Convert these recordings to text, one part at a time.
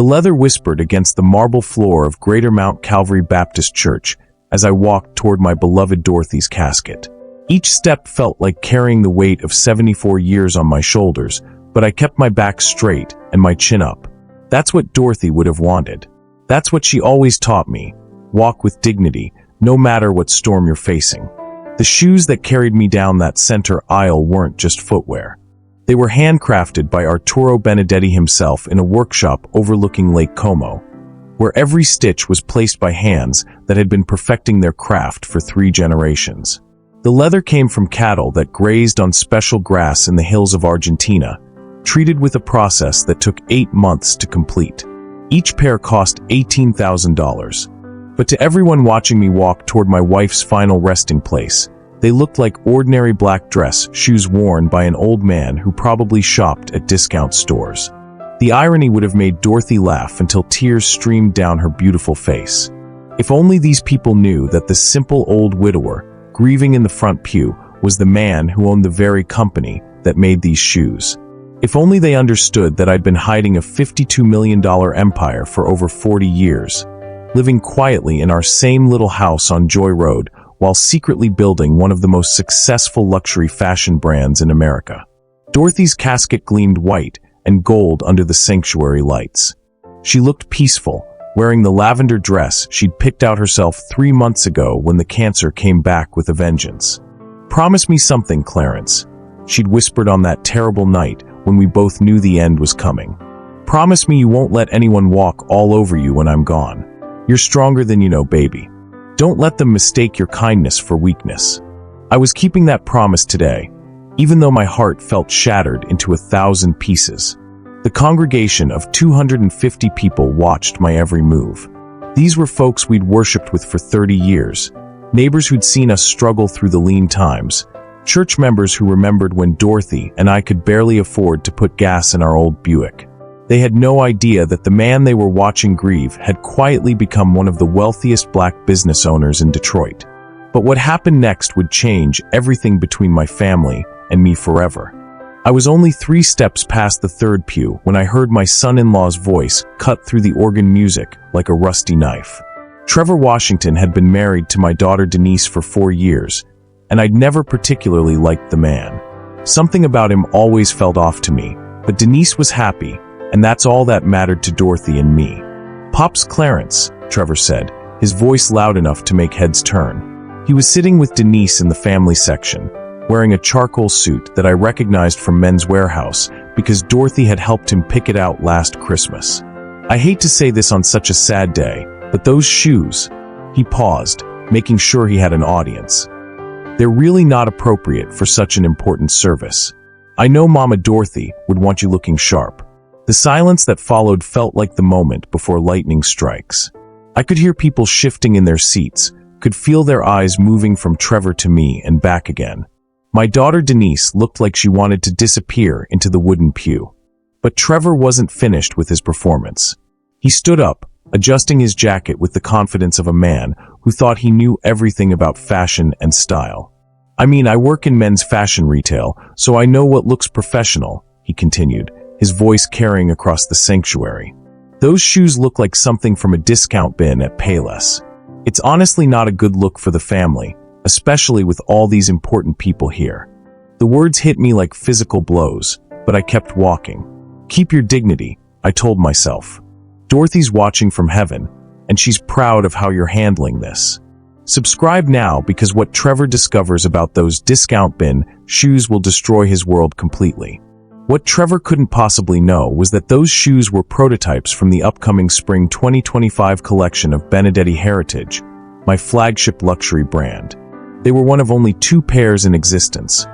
The leather whispered against the marble floor of Greater Mount Calvary Baptist Church as I walked toward my beloved Dorothy's casket. Each step felt like carrying the weight of 74 years on my shoulders, but I kept my back straight and my chin up. That's what Dorothy would have wanted. That's what she always taught me. Walk with dignity, no matter what storm you're facing. The shoes that carried me down that center aisle weren't just footwear. They were handcrafted by Arturo Benedetti himself in a workshop overlooking Lake Como, where every stitch was placed by hands that had been perfecting their craft for 3 generations. The leather came from cattle that grazed on special grass in the hills of Argentina, treated with a process that took 8 months to complete. Each pair cost $18,000. But to everyone watching me walk toward my wife's final resting place, they looked like ordinary black dress shoes worn by an old man who probably shopped at discount stores. The irony would have made Dorothy laugh until tears streamed down her beautiful face. If only these people knew that the simple old widower, grieving in the front pew, was the man who owned the very company that made these shoes. If only they understood that I'd been hiding a $52 million empire for over 40 years, living quietly in our same little house on Joy Road while secretly building one of the most successful luxury fashion brands in America. Dorothy's casket gleamed white and gold under the sanctuary lights. She looked peaceful, wearing the lavender dress she'd picked out herself 3 months ago when the cancer came back with a vengeance. "Promise me something, Clarence," she'd whispered on that terrible night when we both knew the end was coming. "Promise me you won't let anyone walk all over you when I'm gone. You're stronger than you know, baby. Don't let them mistake your kindness for weakness." I was keeping that promise today, even though my heart felt shattered into 1,000 pieces. The congregation of 250 people watched my every move. These were folks we'd worshipped with for 30 years, neighbors who'd seen us struggle through the lean times, church members who remembered when Dorothy and I could barely afford to put gas in our old Buick. They had no idea that the man they were watching grieve had quietly become one of the wealthiest black business owners in Detroit. But what happened next would change everything between my family and me forever. I was only 3 steps past the third pew when I heard my son-in-law's voice cut through the organ music like a rusty knife. Trevor Washington had been married to my daughter Denise for 4 years, and I'd never particularly liked the man. Something about him always felt off to me, but Denise was happy, and that's all that mattered to Dorothy and me. "Pop's Clarence," Trevor said, his voice loud enough to make heads turn. He was sitting with Denise in the family section, wearing a charcoal suit that I recognized from Men's Warehouse because Dorothy had helped him pick it out last Christmas. "I hate to say this on such a sad day, but those shoes," he paused, making sure he had an audience, "they're really not appropriate for such an important service. I know Mama Dorothy would want you looking sharp." The silence that followed felt like the moment before lightning strikes. I could hear people shifting in their seats, could feel their eyes moving from Trevor to me and back again. My daughter Denise looked like she wanted to disappear into the wooden pew. But Trevor wasn't finished with his performance. He stood up, adjusting his jacket with the confidence of a man who thought he knew everything about fashion and style. "I mean, I work in men's fashion retail, so I know what looks professional," he continued, his voice carrying across the sanctuary. "Those shoes look like something from a discount bin at Payless. It's honestly not a good look for the family, especially with all these important people here." The words hit me like physical blows, but I kept walking. "Keep your dignity," I told myself. "Dorothy's watching from heaven, and she's proud of how you're handling this." Subscribe now because what Trevor discovers about those discount bin shoes will destroy his world completely. What Trevor couldn't possibly know was that those shoes were prototypes from the upcoming spring 2025 collection of Benedetti Heritage, my flagship luxury brand. They were one of only 2 pairs in existence,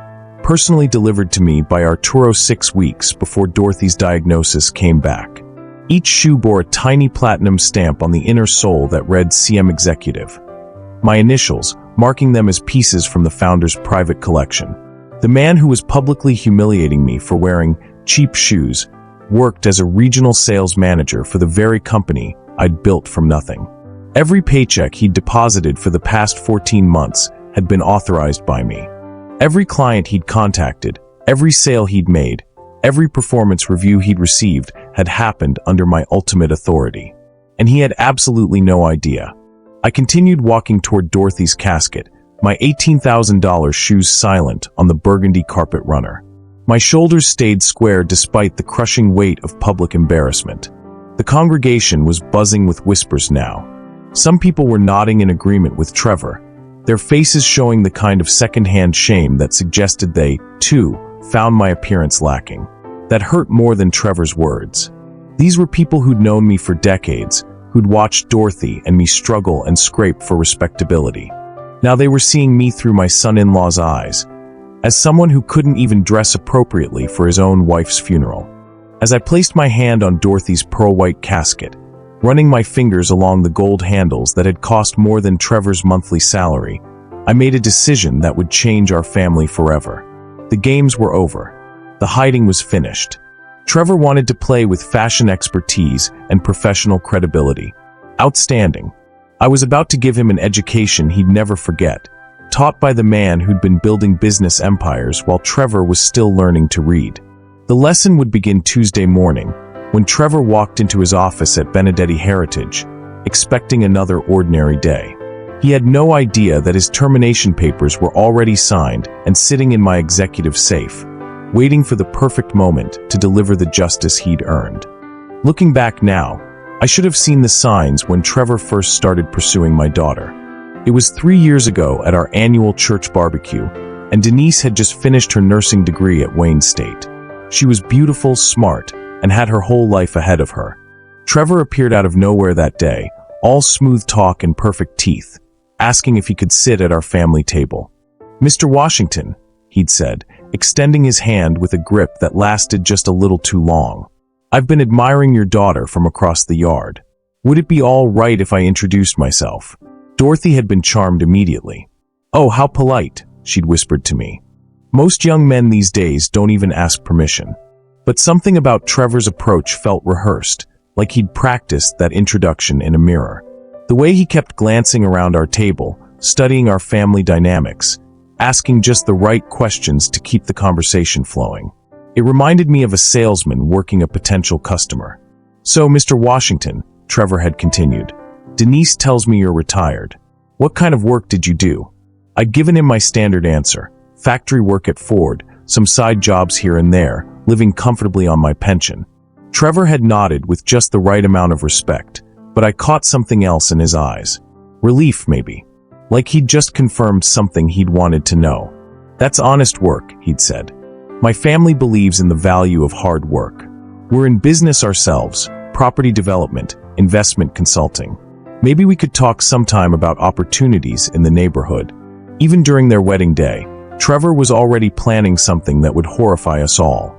personally delivered to me by Arturo 6 weeks before Dorothy's diagnosis came back. Each shoe bore a tiny platinum stamp on the inner sole that read CM Executive, my initials, marking them as pieces from the founder's private collection. The man who was publicly humiliating me for wearing cheap shoes worked as a regional sales manager for the very company I'd built from nothing. Every paycheck he'd deposited for the past 14 months had been authorized by me. Every client he'd contacted, every sale he'd made, every performance review he'd received had happened under my ultimate authority. And he had absolutely no idea. I continued walking toward Dorothy's casket, my $18,000 shoes silent on the burgundy carpet runner. My shoulders stayed square despite the crushing weight of public embarrassment. The congregation was buzzing with whispers now. Some people were nodding in agreement with Trevor, their faces showing the kind of second-hand shame that suggested they, too, found my appearance lacking. That hurt more than Trevor's words. These were people who'd known me for decades, who'd watched Dorothy and me struggle and scrape for respectability. Now they were seeing me through my son-in-law's eyes, as someone who couldn't even dress appropriately for his own wife's funeral. As I placed my hand on Dorothy's pearl-white casket, running my fingers along the gold handles that had cost more than Trevor's monthly salary, I made a decision that would change our family forever. The games were over. The hiding was finished. Trevor wanted to play with fashion expertise and professional credibility. Outstanding. I was about to give him an education he'd never forget, taught by the man who'd been building business empires while Trevor was still learning to read. The lesson would begin Tuesday morning, when Trevor walked into his office at Benedetti Heritage, expecting another ordinary day. He had no idea that his termination papers were already signed and sitting in my executive safe, waiting for the perfect moment to deliver the justice he'd earned. Looking back now, I should have seen the signs when Trevor first started pursuing my daughter. It was 3 years ago at our annual church barbecue, and Denise had just finished her nursing degree at Wayne State. She was beautiful, smart, and had her whole life ahead of her. Trevor appeared out of nowhere that day, all smooth talk and perfect teeth, asking if he could sit at our family table. "Mr. Washington," he'd said, extending his hand with a grip that lasted just a little too long. "I've been admiring your daughter from across the yard. Would it be all right if I introduced myself?" Dorothy had been charmed immediately. "Oh, how polite," she'd whispered to me. Most young men these days don't even ask permission. But something about Trevor's approach felt rehearsed, like he'd practiced that introduction in a mirror. The way he kept glancing around our table, studying our family dynamics, asking just the right questions to keep the conversation flowing. It reminded me of a salesman working a potential customer. "So, Mr. Washington," Trevor had continued, "Denise tells me you're retired. What kind of work did you do?" I'd given him my standard answer: factory work at Ford, some side jobs here and there, living comfortably on my pension. Trevor had nodded with just the right amount of respect, but I caught something else in his eyes. Relief, maybe. Like he'd just confirmed something he'd wanted to know. "That's honest work," he'd said. "My family believes in the value of hard work. We're in business ourselves, property development, investment consulting. Maybe we could talk sometime about opportunities in the neighborhood." Even during their wedding day, Trevor was already planning something that would horrify us all.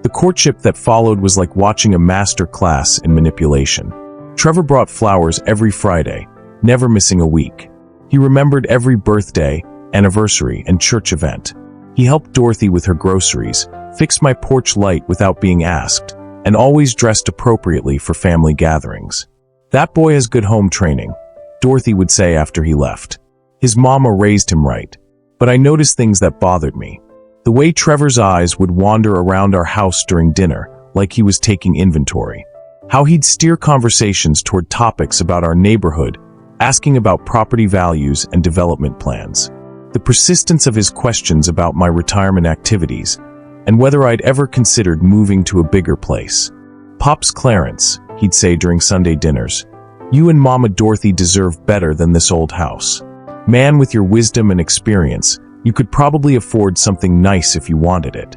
The courtship that followed was like watching a master class in manipulation. Trevor brought flowers every Friday, never missing a week. He remembered every birthday, anniversary, and church event. He helped Dorothy with her groceries, fixed my porch light without being asked, and always dressed appropriately for family gatherings. "That boy has good home training," Dorothy would say after he left. "His mama raised him right." But I noticed things that bothered me. The way Trevor's eyes would wander around our house during dinner, like he was taking inventory. How he'd steer conversations toward topics about our neighborhood, asking about property values and development plans. The persistence of his questions about my retirement activities, and whether I'd ever considered moving to a bigger place. "Pops Clarence," he'd say during Sunday dinners, "you and Mama Dorothy deserve better than this old house. Man, with your wisdom and experience, you could probably afford something nice if you wanted it."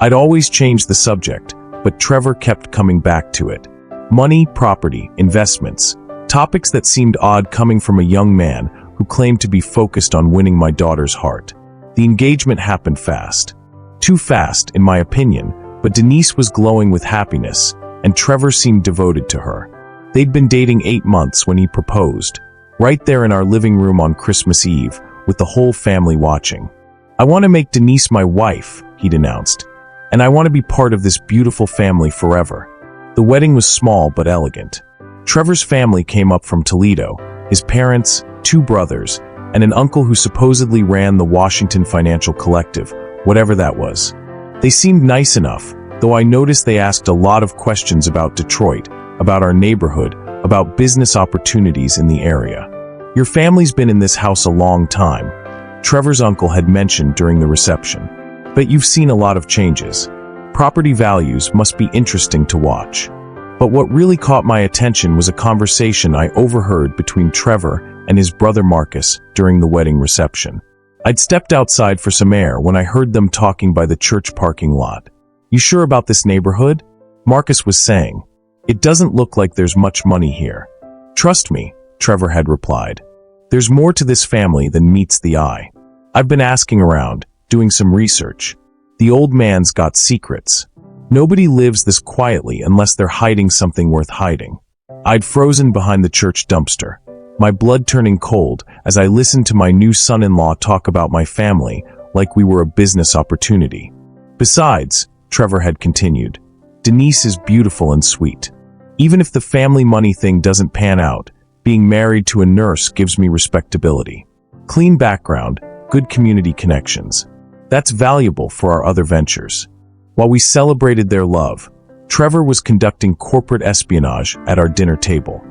I'd always change the subject, but Trevor kept coming back to it. Money, property, investments, topics that seemed odd coming from a young man who claimed to be focused on winning my daughter's heart. The engagement happened fast. Too fast, in my opinion, but Denise was glowing with happiness, and Trevor seemed devoted to her. They'd been dating 8 months when he proposed, right there in our living room on Christmas Eve, with the whole family watching. "I want to make Denise my wife," he'd announced, "and I want to be part of this beautiful family forever." The wedding was small but elegant. Trevor's family came up from Toledo, his parents, 2 brothers, and an uncle who supposedly ran the Washington Financial Collective, whatever that was. They seemed nice enough, though I noticed they asked a lot of questions about Detroit, about our neighborhood, about business opportunities in the area. "Your family's been in this house a long time," Trevor's uncle had mentioned during the reception. "But you've seen a lot of changes. Property values must be interesting to watch." But what really caught my attention was a conversation I overheard between Trevor and his brother Marcus during the wedding reception. I'd stepped outside for some air when I heard them talking by the church parking lot. "You sure about this neighborhood?" Marcus was saying. "It doesn't look like there's much money here." "Trust me," Trevor had replied. "There's more to this family than meets the eye. I've been asking around, doing some research. The old man's got secrets. Nobody lives this quietly unless they're hiding something worth hiding." I'd frozen behind the church dumpster, my blood turning cold as I listened to my new son-in-law talk about my family like we were a business opportunity. "Besides," Trevor had continued, "Denise is beautiful and sweet. Even if the family money thing doesn't pan out, being married to a nurse gives me respectability. Clean background, good community connections. That's valuable for our other ventures." While we celebrated their love, Trevor was conducting corporate espionage at our dinner table.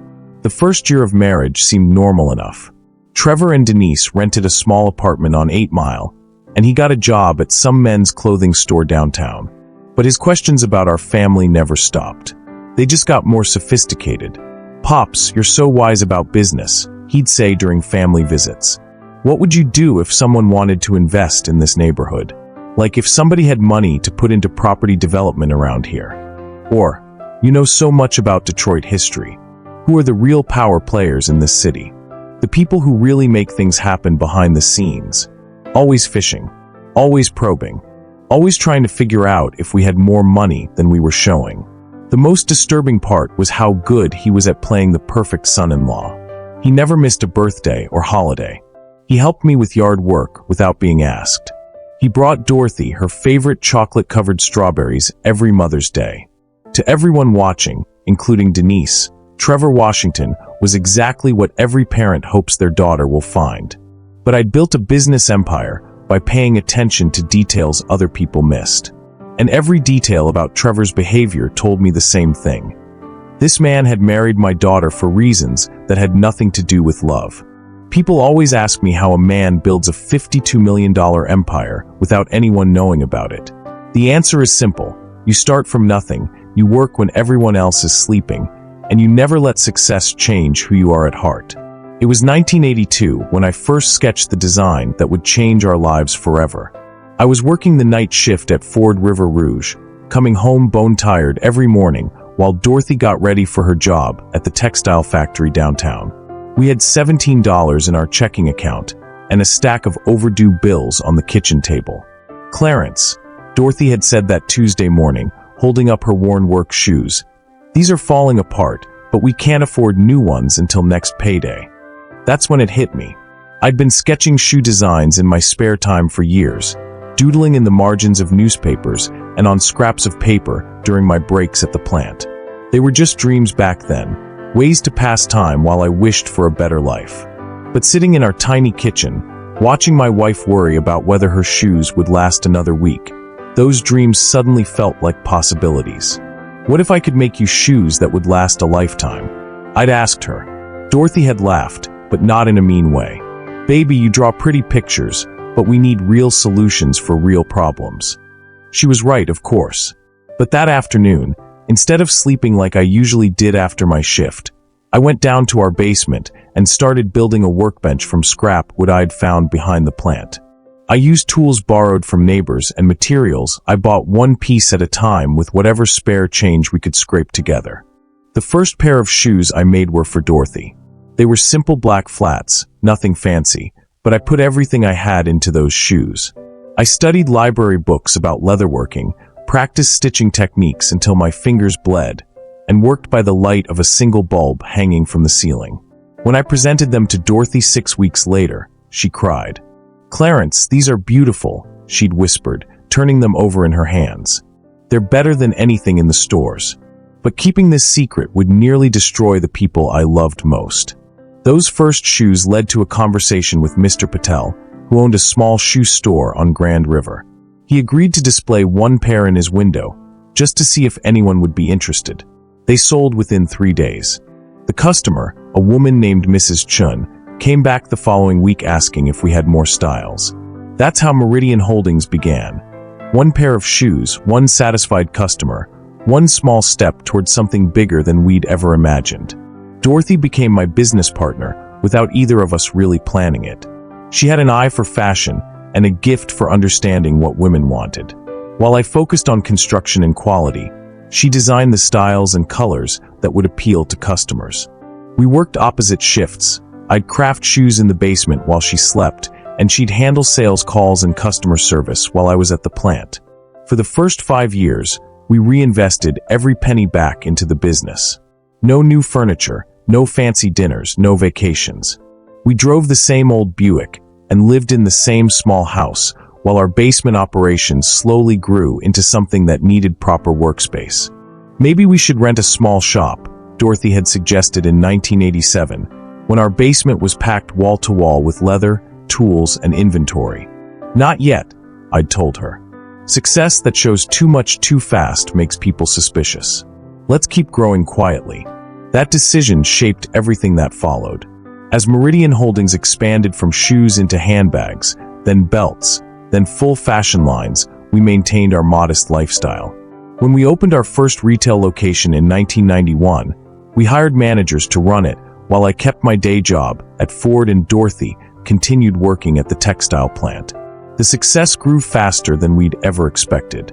The first year of marriage seemed normal enough. Trevor and Denise rented a small apartment on 8 Mile, and he got a job at some men's clothing store downtown. But his questions about our family never stopped. They just got more sophisticated. "Pops, you're so wise about business," he'd say during family visits. "What would you do if someone wanted to invest in this neighborhood? Like if somebody had money to put into property development around here? Or, you know so much about Detroit history. Who are the real power players in this city? The people who really make things happen behind the scenes. Always fishing, always probing, always trying to figure out if we had more money than we were showing." The most disturbing part was how good he was at playing the perfect son-in-law. He never missed a birthday or holiday. He helped me with yard work without being asked. He brought Dorothy her favorite chocolate-covered strawberries every Mother's Day. To everyone watching, including Denise, Trevor Washington was exactly what every parent hopes their daughter will find. But I'd built a business empire by paying attention to details other people missed. And every detail about Trevor's behavior told me the same thing. This man had married my daughter for reasons that had nothing to do with love. People always ask me how a man builds a $52 million empire without anyone knowing about it. The answer is simple. You start from nothing, you work when everyone else is sleeping, and you never let success change who you are at heart. It was 1982 when I first sketched the design that would change our lives forever. I was working the night shift at Ford River Rouge, coming home bone-tired every morning while Dorothy got ready for her job at the textile factory downtown. We had $17 in our checking account and a stack of overdue bills on the kitchen table. "Clarence," Dorothy had said that Tuesday morning, holding up her worn work shoes, "these are falling apart, but we can't afford new ones until next payday." That's when it hit me. I'd been sketching shoe designs in my spare time for years, doodling in the margins of newspapers and on scraps of paper during my breaks at the plant. They were just dreams back then, ways to pass time while I wished for a better life. But sitting in our tiny kitchen, watching my wife worry about whether her shoes would last another week, those dreams suddenly felt like possibilities. What if I could make you shoes that would last a lifetime? I'd asked her. Dorothy had laughed, but not in a mean way. "Baby, you draw pretty pictures, but we need real solutions for real problems." She was right, of course. But that afternoon, instead of sleeping like I usually did after my shift, I went down to our basement and started building a workbench from scrap wood I'd found behind the plant. I used tools borrowed from neighbors and materials I bought one piece at a time with whatever spare change we could scrape together. The first pair of shoes I made were for Dorothy. They were simple black flats, nothing fancy, but I put everything I had into those shoes. I studied library books about leatherworking, practiced stitching techniques until my fingers bled, and worked by the light of a single bulb hanging from the ceiling. When I presented them to Dorothy 6 weeks later, she cried. "Clarence, these are beautiful," she'd whispered, turning them over in her hands. "They're better than anything in the stores." But keeping this secret would nearly destroy the people I loved most. Those first shoes led to a conversation with Mr. Patel, who owned a small shoe store on Grand River. He agreed to display one pair in his window, just to see if anyone would be interested. They sold within 3 days. The customer, a woman named Mrs. Chun, came back the following week asking if we had more styles. That's how Meridian Holdings began. One pair of shoes, one satisfied customer, one small step towards something bigger than we'd ever imagined. Dorothy became my business partner without either of us really planning it. She had an eye for fashion and a gift for understanding what women wanted. While I focused on construction and quality, she designed the styles and colors that would appeal to customers. We worked opposite shifts. I'd craft shoes in the basement while she slept, and she'd handle sales calls and customer service while I was at the plant. For the first 5 years, we reinvested every penny back into the business. No new furniture, no fancy dinners, no vacations. We drove the same old Buick and lived in the same small house, while our basement operations slowly grew into something that needed proper workspace. Maybe we should rent a small shop, Dorothy had suggested in 1987, when our basement was packed wall to wall with leather, tools, and inventory. Not yet, I'd told her. Success that shows too much too fast makes people suspicious. Let's keep growing quietly. That decision shaped everything that followed. As Meridian Holdings expanded from shoes into handbags, then belts, then full fashion lines, we maintained our modest lifestyle. When we opened our first retail location in 1991, we hired managers to run it, while I kept my day job at Ford and Dorothy continued working at the textile plant. The success grew faster than we'd ever expected.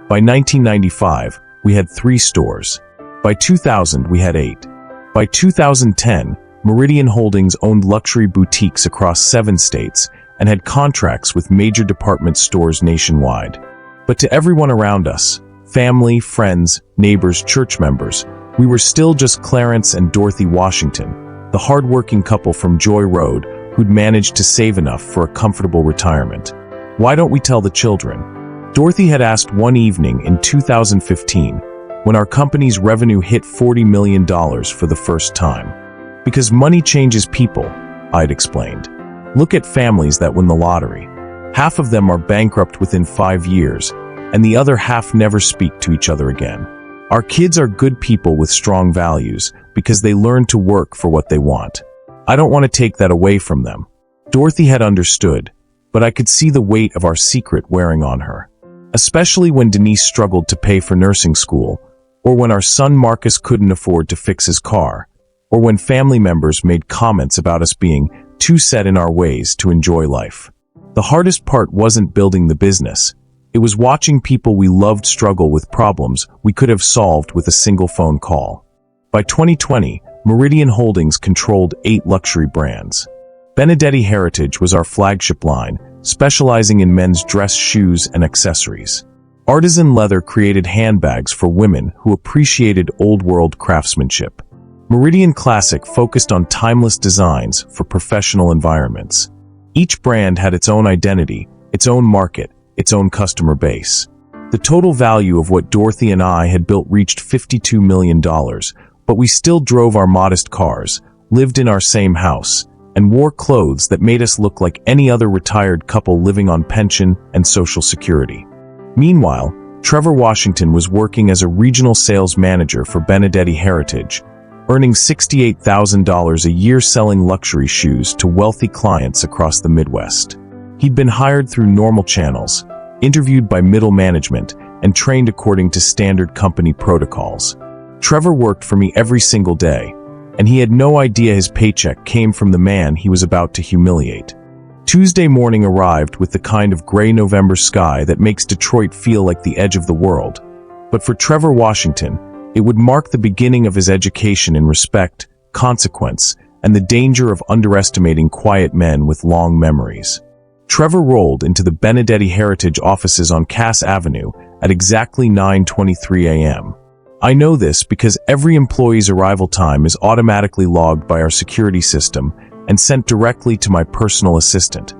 By 1995, we had 3 stores. By 2000, we had 8. By 2010, Meridian Holdings owned luxury boutiques across 7 states and had contracts with major department stores nationwide. But to everyone around us, family, friends, neighbors, church members, we were still just Clarence and Dorothy Washington, the hardworking couple from Joy Road who'd managed to save enough for a comfortable retirement. Why don't we tell the children? Dorothy had asked one evening in 2015, when our company's revenue hit $40 million for the first time. Because money changes people, I'd explained. Look at families that win the lottery. Half of them are bankrupt within 5 years, and the other half never speak to each other again. Our kids are good people with strong values because they learn to work for what they want. I don't want to take that away from them. Dorothy had understood, but I could see the weight of our secret wearing on her. Especially when Denise struggled to pay for nursing school, or when our son Marcus couldn't afford to fix his car, or when family members made comments about us being too set in our ways to enjoy life. The hardest part wasn't building the business. It was watching people we loved struggle with problems we could have solved with a single phone call. By 2020, Meridian Holdings controlled 8 luxury brands. Benedetti Heritage was our flagship line, specializing in men's dress shoes and accessories. Artisan Leather created handbags for women who appreciated old-world craftsmanship. Meridian Classic focused on timeless designs for professional environments. Each brand had its own identity, its own market, its own customer base. The total value of what Dorothy and I had built reached $52 million, but we still drove our modest cars, lived in our same house, and wore clothes that made us look like any other retired couple living on pension and Social Security. Meanwhile, Trevor Washington was working as a regional sales manager for Benedetti Heritage, earning $68,000 a year selling luxury shoes to wealthy clients across the Midwest. He'd been hired through normal channels, interviewed by middle management, and trained according to standard company protocols. Trevor worked for me every single day, and he had no idea his paycheck came from the man he was about to humiliate. Tuesday morning arrived with the kind of gray November sky that makes Detroit feel like the edge of the world. But for Trevor Washington, it would mark the beginning of his education in respect, consequence, and the danger of underestimating quiet men with long memories. Trevor rolled into the Benedetti Heritage offices on Cass Avenue at exactly 9:23 a.m. I know this because every employee's arrival time is automatically logged by our security system and sent directly to my personal assistant.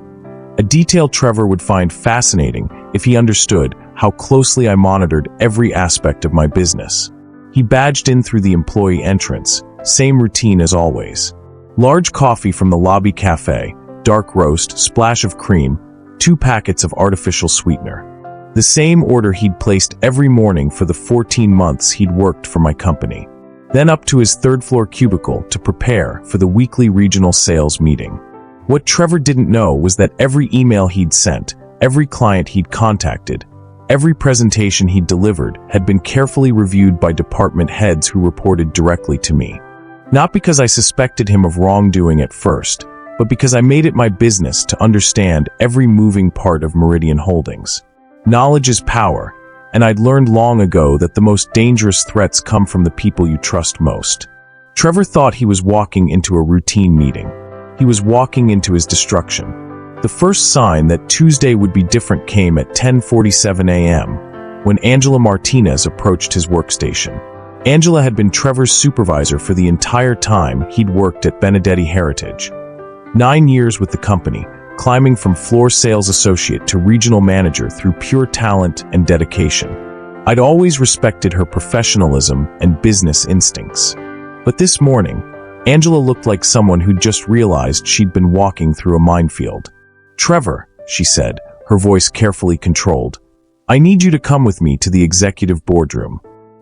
A detail Trevor would find fascinating if he understood how closely I monitored every aspect of my business. He badged in through the employee entrance, same routine as always. Large coffee from the lobby cafe, dark roast, splash of cream, 2 packets of artificial sweetener. The same order he'd placed every morning for the 14 months he'd worked for my company. Then up to his third-floor cubicle to prepare for the weekly regional sales meeting. What Trevor didn't know was that every email he'd sent, every client he'd contacted, every presentation he'd delivered had been carefully reviewed by department heads who reported directly to me. Not because I suspected him of wrongdoing at first, but because I made it my business to understand every moving part of Meridian Holdings. Knowledge is power, and I'd learned long ago that the most dangerous threats come from the people you trust most. Trevor thought he was walking into a routine meeting. He was walking into his destruction. The first sign that Tuesday would be different came at 10:47 a.m., when Angela Martinez approached his workstation. Angela had been Trevor's supervisor for the entire time he'd worked at Benedetti Heritage. 9 years with the company, climbing from floor sales associate to regional manager through pure talent and dedication. I'd always respected her professionalism and business instincts. But this morning, Angela looked like someone who'd just realized she'd been walking through a minefield. "Trevor," she said, her voice carefully controlled, "I need you to come with me to the executive boardroom.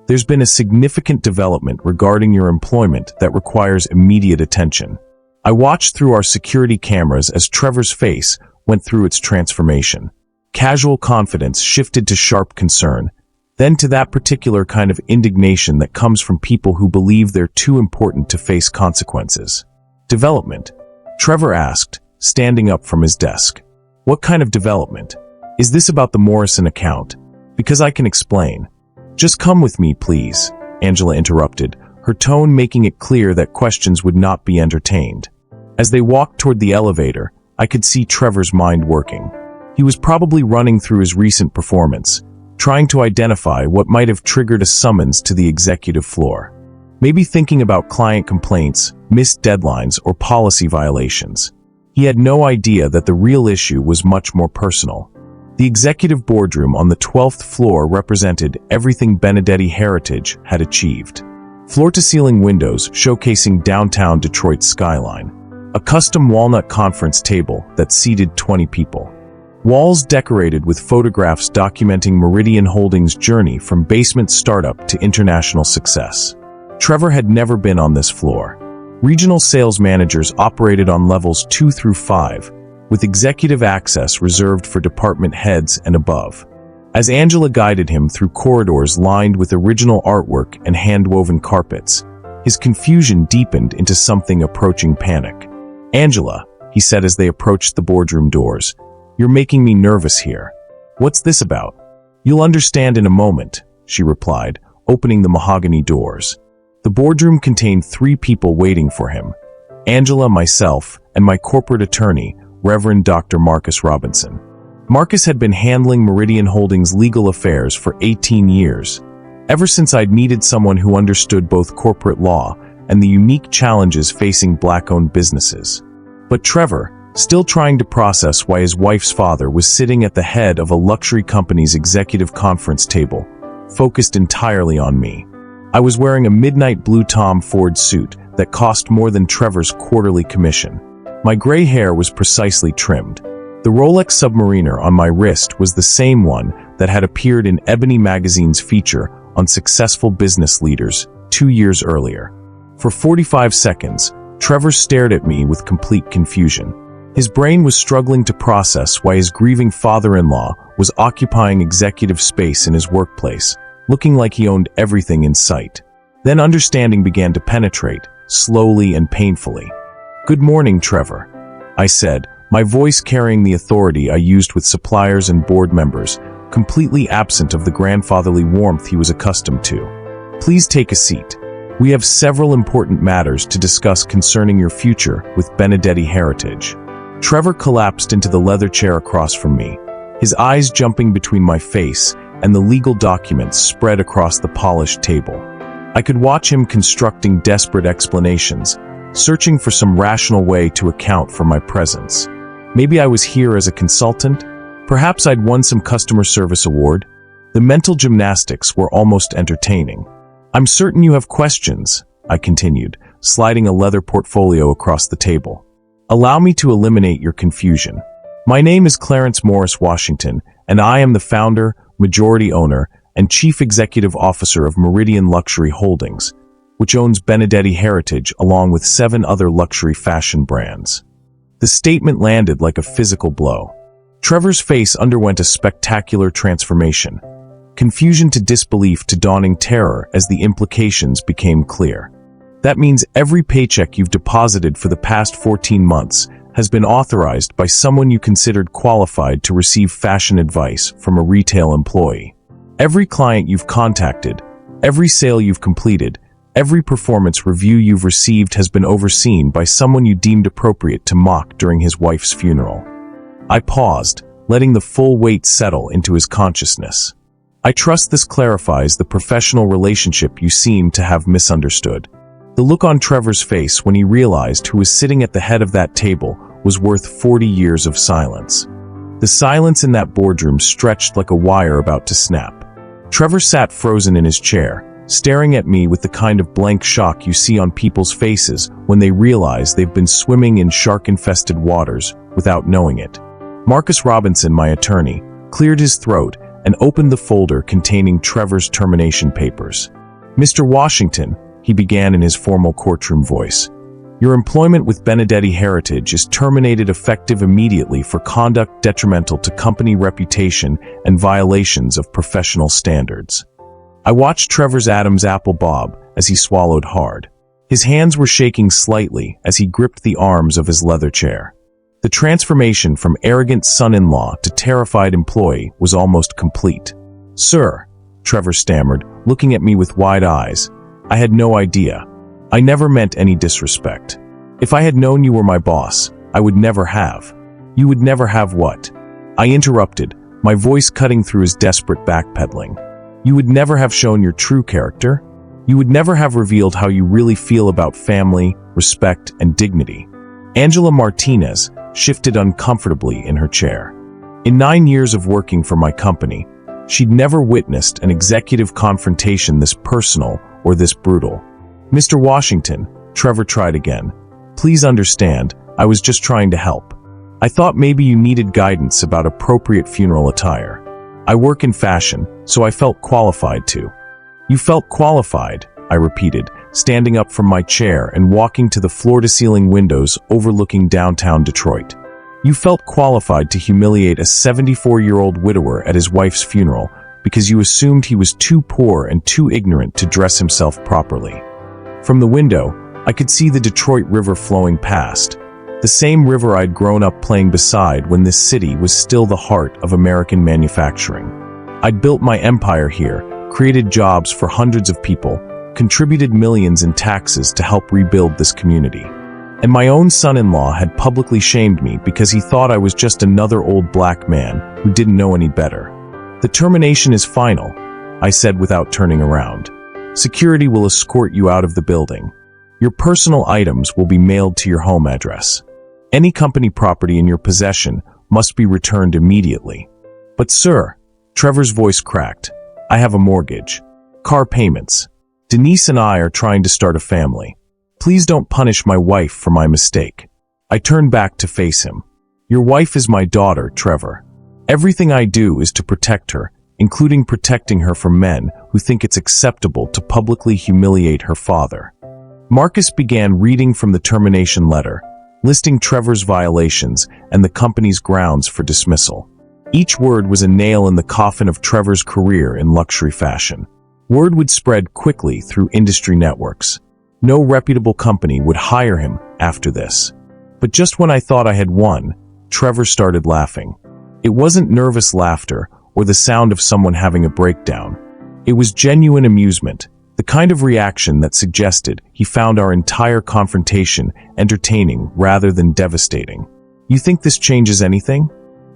There's been a significant development regarding your employment that requires immediate attention." I watched through our security cameras as Trevor's face went through its transformation. Casual confidence shifted to sharp concern, then to that particular kind of indignation that comes from people who believe they're too important to face consequences. "Development?" Trevor asked, standing up from his desk. "What kind of development? Is this about the Morrison account? Because I can explain." "Just come with me, please," Angela interrupted, her tone making it clear that questions would not be entertained. As they walked toward the elevator, I could see Trevor's mind working. He was probably running through his recent performance, trying to identify what might have triggered a summons to the executive floor. Maybe thinking about client complaints, missed deadlines, or policy violations. He had no idea that the real issue was much more personal. The executive boardroom on the 12th floor represented everything Benedetti Heritage had achieved. Floor-to-ceiling windows showcasing downtown Detroit's skyline. A custom walnut conference table that seated 20 people. Walls decorated with photographs documenting Meridian Holdings' journey from basement startup to international success. Trevor had never been on this floor. Regional sales managers operated on levels 2 through 5, with executive access reserved for department heads and above. As Angela guided him through corridors lined with original artwork and hand-woven carpets, his confusion deepened into something approaching panic. "Angela," he said as they approached the boardroom doors, "you're making me nervous here. What's this about?" "You'll understand in a moment," she replied, opening the mahogany doors. The boardroom contained 3 people waiting for him: Angela, myself, and my corporate attorney, Reverend Dr. Marcus Robinson. Marcus had been handling Meridian Holdings' legal affairs for 18 years, ever since I'd needed someone who understood both corporate law and the unique challenges facing Black-owned businesses. But Trevor, still trying to process why his wife's father was sitting at the head of a luxury company's executive conference table, focused entirely on me. I was wearing a midnight blue Tom Ford suit that cost more than Trevor's quarterly commission. My gray hair was precisely trimmed. The Rolex Submariner on my wrist was the same one that had appeared in Ebony magazine's feature on successful business leaders 2 years earlier. For 45 seconds, Trevor stared at me with complete confusion. His brain was struggling to process why his grieving father-in-law was occupying executive space in his workplace, looking like he owned everything in sight. Then understanding began to penetrate, slowly and painfully. "Good morning, Trevor," I said, my voice carrying the authority I used with suppliers and board members, completely absent of the grandfatherly warmth he was accustomed to. "Please take a seat. We have several important matters to discuss concerning your future with Benedetti Heritage." Trevor collapsed into the leather chair across from me, his eyes jumping between my face and the legal documents spread across the polished table. I could watch him constructing desperate explanations, searching for some rational way to account for my presence. Maybe I was here as a consultant? Perhaps I'd won some customer service award? The mental gymnastics were almost entertaining. "I'm certain you have questions," I continued, sliding a leather portfolio across the table. "Allow me to eliminate your confusion. My name is Clarence Morris Washington, and I am the founder, majority owner, and chief executive officer of Meridian Luxury Holdings, which owns Benedetti Heritage along with 7 other luxury fashion brands. The statement landed like a physical blow. Trevor's face underwent a spectacular transformation, confusion to disbelief to dawning terror as the implications became clear. That means every paycheck you've deposited for the past 14 months has been authorized by someone you considered qualified to receive fashion advice from a retail employee. Every client you've contacted, every sale you've completed, every performance review you've received has been overseen by someone you deemed appropriate to mock during his wife's funeral. I paused, letting the full weight settle into his consciousness. I trust this clarifies the professional relationship you seem to have misunderstood. The look on Trevor's face when he realized who was sitting at the head of that table was worth 40 years of silence. The silence in that boardroom stretched like a wire about to snap. Trevor sat frozen in his chair, staring at me with the kind of blank shock you see on people's faces when they realize they've been swimming in shark-infested waters without knowing it. Marcus Robinson, my attorney, cleared his throat and opened the folder containing Trevor's termination papers. "Mr. Washington," he began in his formal courtroom voice, "your employment with Benedetti Heritage is terminated effective immediately for conduct detrimental to company reputation and violations of professional standards." I watched Trevor's Adam's apple bob as he swallowed hard. His hands were shaking slightly as he gripped the arms of his leather chair. The transformation from arrogant son-in-law to terrified employee was almost complete. "Sir," Trevor stammered, looking at me with wide eyes, "I had no idea. I never meant any disrespect. If I had known you were my boss, I would never have." "You would never have what?" I interrupted, my voice cutting through his desperate backpedaling. "You would never have shown your true character? You would never have revealed how you really feel about family, respect, and dignity." Angela Martinez shifted uncomfortably in her chair. In 9 years of working for my company, she'd never witnessed an executive confrontation this personal or this brutal. "Mr. Washington," Trevor tried again, "please understand, I was just trying to help. I thought maybe you needed guidance about appropriate funeral attire. I work in fashion, so I felt qualified to." "You felt qualified," I repeated, standing up from my chair and walking to the floor-to-ceiling windows overlooking downtown Detroit. "You felt qualified to humiliate a 74-year-old widower at his wife's funeral because you assumed he was too poor and too ignorant to dress himself properly." From the window, I could see the Detroit River flowing past, the same river I'd grown up playing beside when this city was still the heart of American manufacturing. I'd built my empire here, created jobs for hundreds of people, contributed millions in taxes to help rebuild this community. And my own son-in-law had publicly shamed me because he thought I was just another old black man who didn't know any better. "The termination is final," I said without turning around. "Security will escort you out of the building. Your personal items will be mailed to your home address. Any company property in your possession must be returned immediately." "But sir," Trevor's voice cracked, "I have a mortgage. Car payments. Denise and I are trying to start a family. Please don't punish my wife for my mistake." I turned back to face him. "Your wife is my daughter, Trevor. Everything I do is to protect her, including protecting her from men who think it's acceptable to publicly humiliate her father." Marcus began reading from the termination letter, listing Trevor's violations and the company's grounds for dismissal. Each word was a nail in the coffin of Trevor's career in luxury fashion. Word would spread quickly through industry networks. No reputable company would hire him after this. But just when I thought I had won, Trevor started laughing. It wasn't nervous laughter or the sound of someone having a breakdown. It was genuine amusement, the kind of reaction that suggested he found our entire confrontation entertaining rather than devastating. "You think this changes anything?"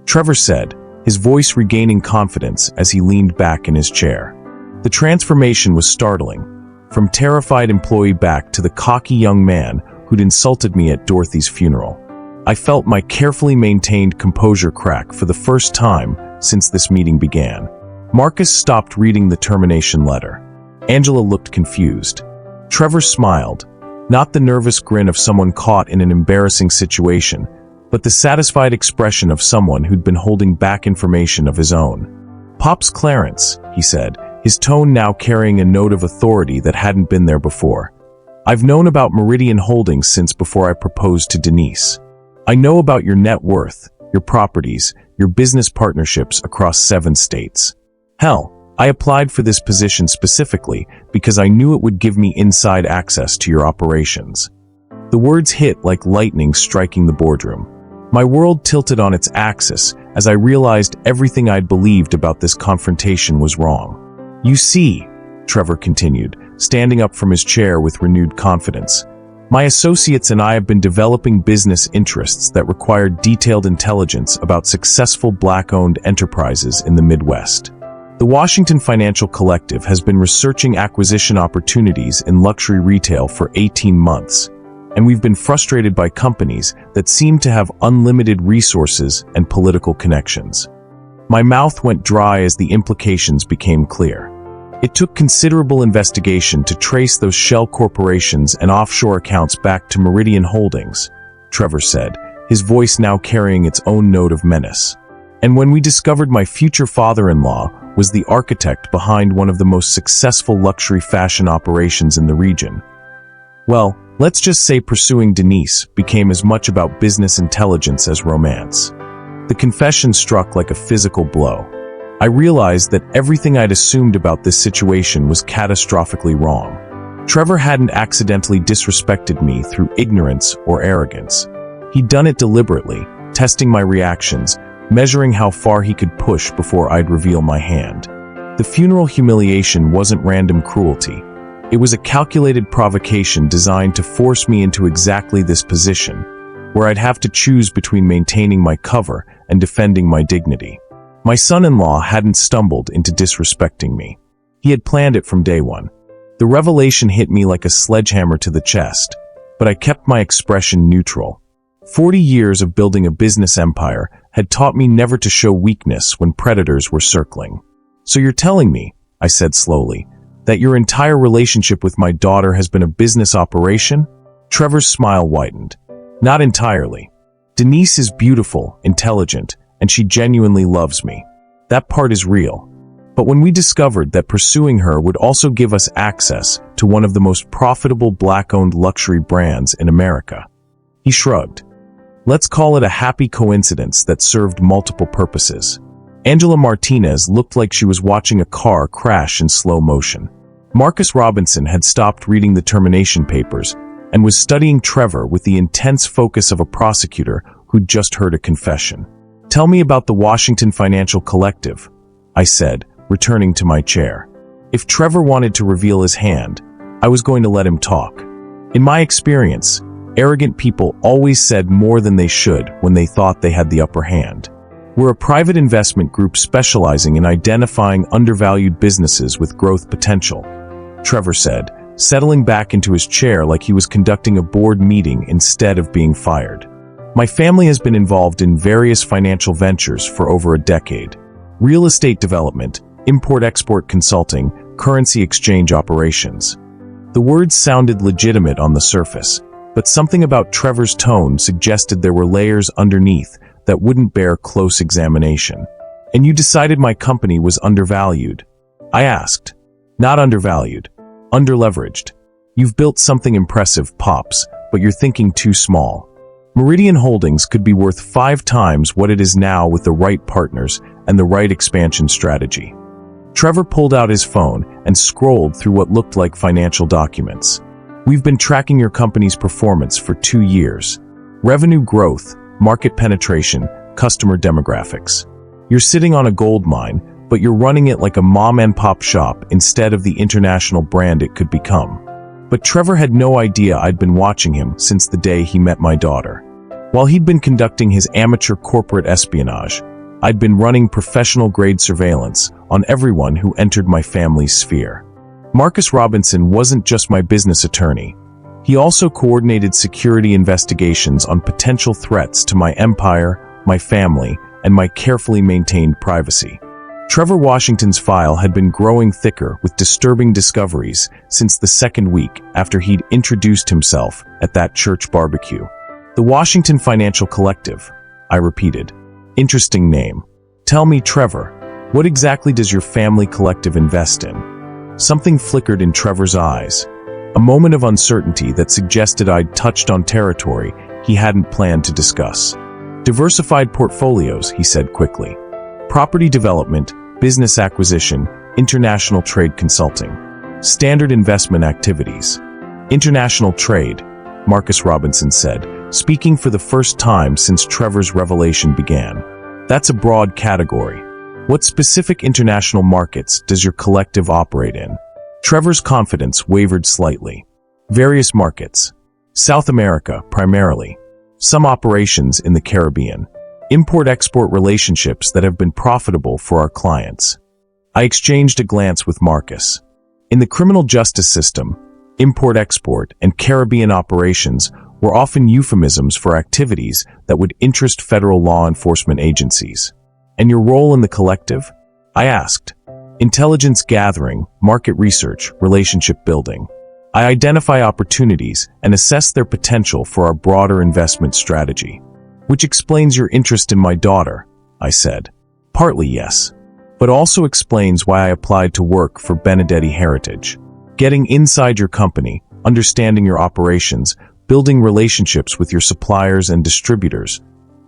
Trevor said, his voice regaining confidence as he leaned back in his chair. The transformation was startling, from terrified employee back to the cocky young man who'd insulted me at Dorothy's funeral. I felt my carefully maintained composure crack for the first time since this meeting began. Marcus stopped reading the termination letter. Angela looked confused. Trevor smiled, not the nervous grin of someone caught in an embarrassing situation, but the satisfied expression of someone who'd been holding back information of his own. "Pops Clarence," he said, his tone now carrying a note of authority that hadn't been there before. "I've known about Meridian Holdings since before I proposed to Denise. I know about your net worth, your properties, your business partnerships across 7 states. Hell, I applied for this position specifically because I knew it would give me inside access to your operations." The words hit like lightning striking the boardroom. My world tilted on its axis as I realized everything I'd believed about this confrontation was wrong. "You see," Trevor continued, standing up from his chair with renewed confidence, "my associates and I have been developing business interests that require detailed intelligence about successful Black-owned enterprises in the Midwest. The Washington Financial Collective has been researching acquisition opportunities in luxury retail for 18 months, and we've been frustrated by companies that seem to have unlimited resources and political connections." My mouth went dry as the implications became clear. It took considerable investigation to trace those shell corporations and offshore accounts back to Meridian Holdings, Trevor said, his voice now carrying its own note of menace. "And when we discovered my future father-in-law was the architect behind one of the most successful luxury fashion operations in the region, well, let's just say pursuing Denise became as much about business intelligence as romance." The confession struck like a physical blow. I realized that everything I'd assumed about this situation was catastrophically wrong. Trevor hadn't accidentally disrespected me through ignorance or arrogance. He'd done it deliberately, testing my reactions, measuring how far he could push before I'd reveal my hand. The funeral humiliation wasn't random cruelty. It was a calculated provocation designed to force me into exactly this position, where I'd have to choose between maintaining my cover and defending my dignity. My son-in-law hadn't stumbled into disrespecting me. He had planned it from day one. The revelation hit me like a sledgehammer to the chest, but I kept my expression neutral. 40 years of building a business empire had taught me never to show weakness when predators were circling. "So you're telling me," I said slowly, "that your entire relationship with my daughter has been a business operation?" Trevor's smile widened. "Not entirely. Denise is beautiful, intelligent, and she genuinely loves me. That part is real. But when we discovered that pursuing her would also give us access to one of the most profitable Black-owned luxury brands in America," he shrugged. "Let's call it a happy coincidence that served multiple purposes." Angela Martinez looked like she was watching a car crash in slow motion. Marcus Robinson had stopped reading the termination papers and was studying Trevor with the intense focus of a prosecutor who'd just heard a confession. "Tell me about the Washington Financial Collective," I said, returning to my chair. If Trevor wanted to reveal his hand, I was going to let him talk. In my experience, arrogant people always said more than they should when they thought they had the upper hand. "We're a private investment group specializing in identifying undervalued businesses with growth potential," Trevor said, settling back into his chair like he was conducting a board meeting instead of being fired. "My family has been involved in various financial ventures for over a decade. Real estate development, import-export consulting, currency exchange operations." The words sounded legitimate on the surface, but something about Trevor's tone suggested there were layers underneath that wouldn't bear close examination. "And you decided my company was undervalued?" I asked. "Not undervalued. Underleveraged. You've built something impressive, Pops, but you're thinking too small. Meridian Holdings could be worth 5 times what it is now with the right partners and the right expansion strategy." Trevor pulled out his phone and scrolled through what looked like financial documents. "We've been tracking your company's performance for 2 years. Revenue growth, market penetration, customer demographics. You're sitting on a gold mine, but you're running it like a mom-and-pop shop instead of the international brand it could become." But Trevor had no idea I'd been watching him since the day he met my daughter. While he'd been conducting his amateur corporate espionage, I'd been running professional-grade surveillance on everyone who entered my family's sphere. Marcus Robinson wasn't just my business attorney. He also coordinated security investigations on potential threats to my empire, my family, and my carefully maintained privacy. Trevor Washington's file had been growing thicker with disturbing discoveries since the second week after he'd introduced himself at that church barbecue. The Washington Financial Collective, I repeated. Interesting name. Tell me, Trevor, what exactly does your family collective invest in? Something flickered in Trevor's eyes, a moment of uncertainty that suggested I'd touched on territory he hadn't planned to discuss. Diversified portfolios, he said quickly. Property development, business acquisition, international trade consulting. Standard investment activities. International trade, Marcus Robinson said, speaking for the first time since Trevor's revelation began. That's a broad category. What specific international markets does your collective operate in? Trevor's confidence wavered slightly. Various markets. South America, primarily. Some operations in the Caribbean. Import-export relationships that have been profitable for our clients. I exchanged a glance with Marcus. In the criminal justice system, import-export and Caribbean operations were often euphemisms for activities that would interest federal law enforcement agencies. And your role in the collective? I asked. Intelligence gathering, market research, relationship building. I identify opportunities and assess their potential for our broader investment strategy. Which explains your interest in my daughter, I said. Partly yes. But also explains why I applied to work for Benedetti Heritage. Getting inside your company, understanding your operations, building relationships with your suppliers and distributors,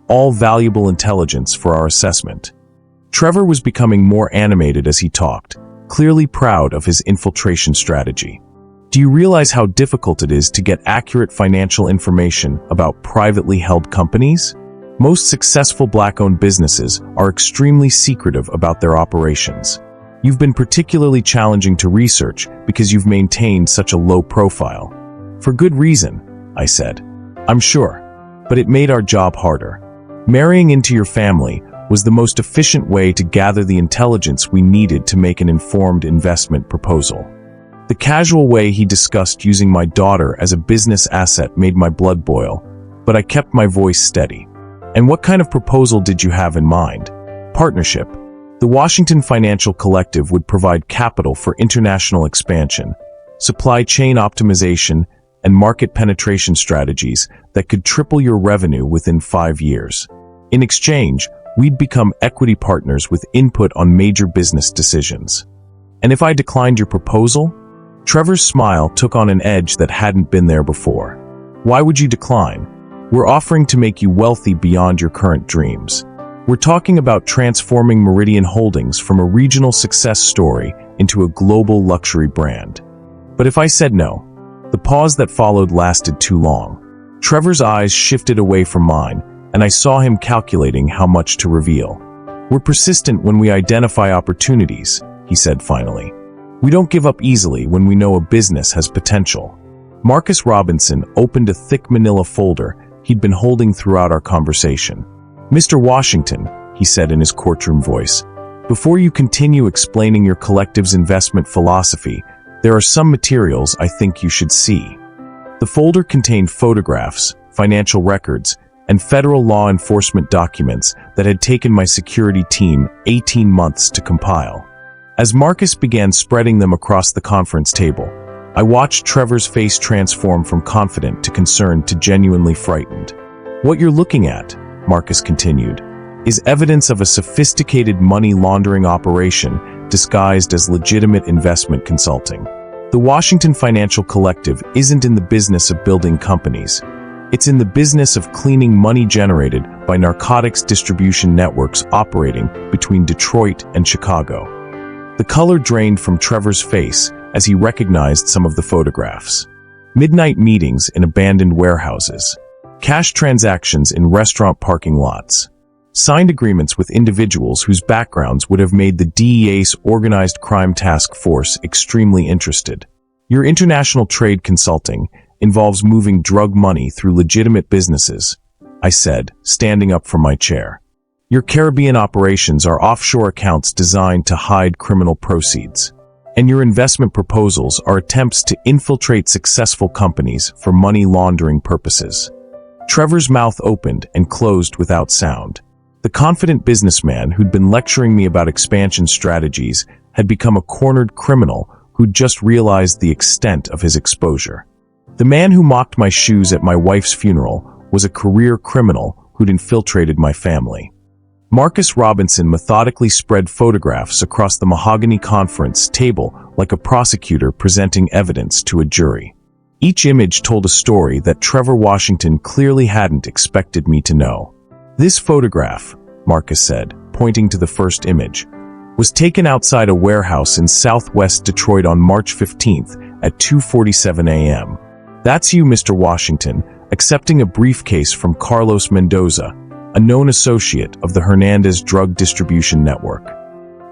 all valuable intelligence for our assessment. Trevor was becoming more animated as he talked, clearly proud of his infiltration strategy. Do you realize how difficult it is to get accurate financial information about privately held companies? Most successful Black-owned businesses are extremely secretive about their operations. You've been particularly challenging to research because you've maintained such a low profile. For good reason, I said. I'm sure. But it made our job harder. Marrying into your family was the most efficient way to gather the intelligence we needed to make an informed investment proposal. The casual way he discussed using my daughter as a business asset made my blood boil, but I kept my voice steady. And what kind of proposal did you have in mind? Partnership. The Washington Financial Collective would provide capital for international expansion, supply chain optimization, and market penetration strategies that could triple your revenue within 5 years. In exchange, we'd become equity partners with input on major business decisions. And if I declined your proposal? Trevor's smile took on an edge that hadn't been there before. Why would you decline? We're offering to make you wealthy beyond your current dreams. We're talking about transforming Meridian Holdings from a regional success story into a global luxury brand. But if I said no, the pause that followed lasted too long. Trevor's eyes shifted away from mine, and I saw him calculating how much to reveal. We're persistent when we identify opportunities, he said finally. We don't give up easily when we know a business has potential. Marcus Robinson opened a thick manila folder he'd been holding throughout our conversation. Mr. Washington, he said in his courtroom voice, before you continue explaining your collective's investment philosophy, there are some materials I think you should see. The folder contained photographs, financial records, and federal law enforcement documents that had taken my security team 18 months to compile. As Marcus began spreading them across the conference table, I watched Trevor's face transform from confident to concerned to genuinely frightened. What you're looking at, Marcus continued, is evidence of a sophisticated money laundering operation disguised as legitimate investment consulting. The Washington Financial Collective isn't in the business of building companies. It's in the business of cleaning money generated by narcotics distribution networks operating between Detroit and Chicago. The color drained from Trevor's face as he recognized some of the photographs. Midnight meetings in abandoned warehouses. Cash transactions in restaurant parking lots. Signed agreements with individuals whose backgrounds would have made the DEA's Organized Crime Task Force extremely interested. Your international trade consulting involves moving drug money through legitimate businesses, I said, standing up from my chair. Your Caribbean operations are offshore accounts designed to hide criminal proceeds. And your investment proposals are attempts to infiltrate successful companies for money laundering purposes. Trevor's mouth opened and closed without sound. The confident businessman who'd been lecturing me about expansion strategies had become a cornered criminal who'd just realized the extent of his exposure. The man who mocked my shoes at my wife's funeral was a career criminal who'd infiltrated my family. Marcus Robinson methodically spread photographs across the mahogany conference table like a prosecutor presenting evidence to a jury. Each image told a story that Trevor Washington clearly hadn't expected me to know. "This photograph," Marcus said, pointing to the first image, "was taken outside a warehouse in southwest Detroit on March 15th at 2:47 a.m. That's you, Mr. Washington, accepting a briefcase from Carlos Mendoza, a known associate of the Hernandez drug distribution network."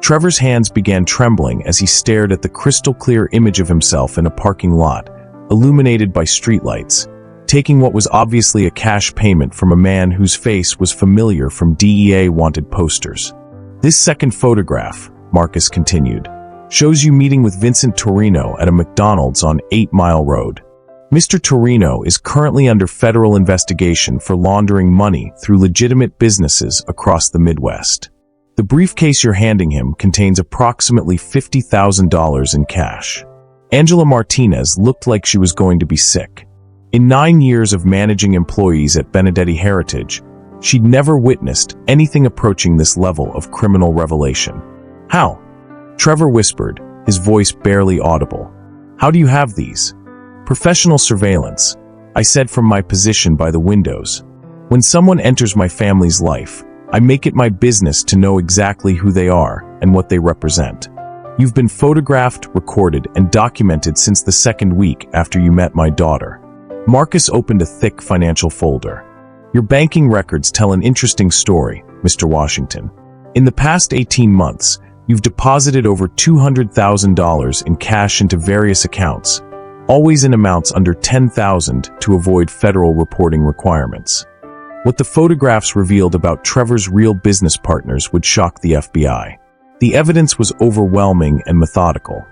Trevor's hands began trembling as he stared at the crystal-clear image of himself in a parking lot, illuminated by streetlights, taking what was obviously a cash payment from a man whose face was familiar from DEA wanted posters. "This second photograph," Marcus continued, "shows you meeting with Vincent Torino at a McDonald's on 8 Mile Road. Mr. Torino is currently under federal investigation for laundering money through legitimate businesses across the Midwest. The briefcase you're handing him contains approximately $50,000 in cash." Angela Martinez looked like she was going to be sick. In 9 years of managing employees at Benedetti Heritage, she'd never witnessed anything approaching this level of criminal revelation. "How?" Trevor whispered, his voice barely audible. "How do you have these?" "Professional surveillance," I said from my position by the windows. "When someone enters my family's life, I make it my business to know exactly who they are and what they represent. You've been photographed, recorded, and documented since the second week after you met my daughter." Marcus opened a thick financial folder. "Your banking records tell an interesting story, Mr. Washington. In the past 18 months, you've deposited over $200,000 in cash into various accounts, always in amounts under $10,000 to avoid federal reporting requirements." What the photographs revealed about Trevor's real business partners would shock the FBI. The evidence was overwhelming and methodical.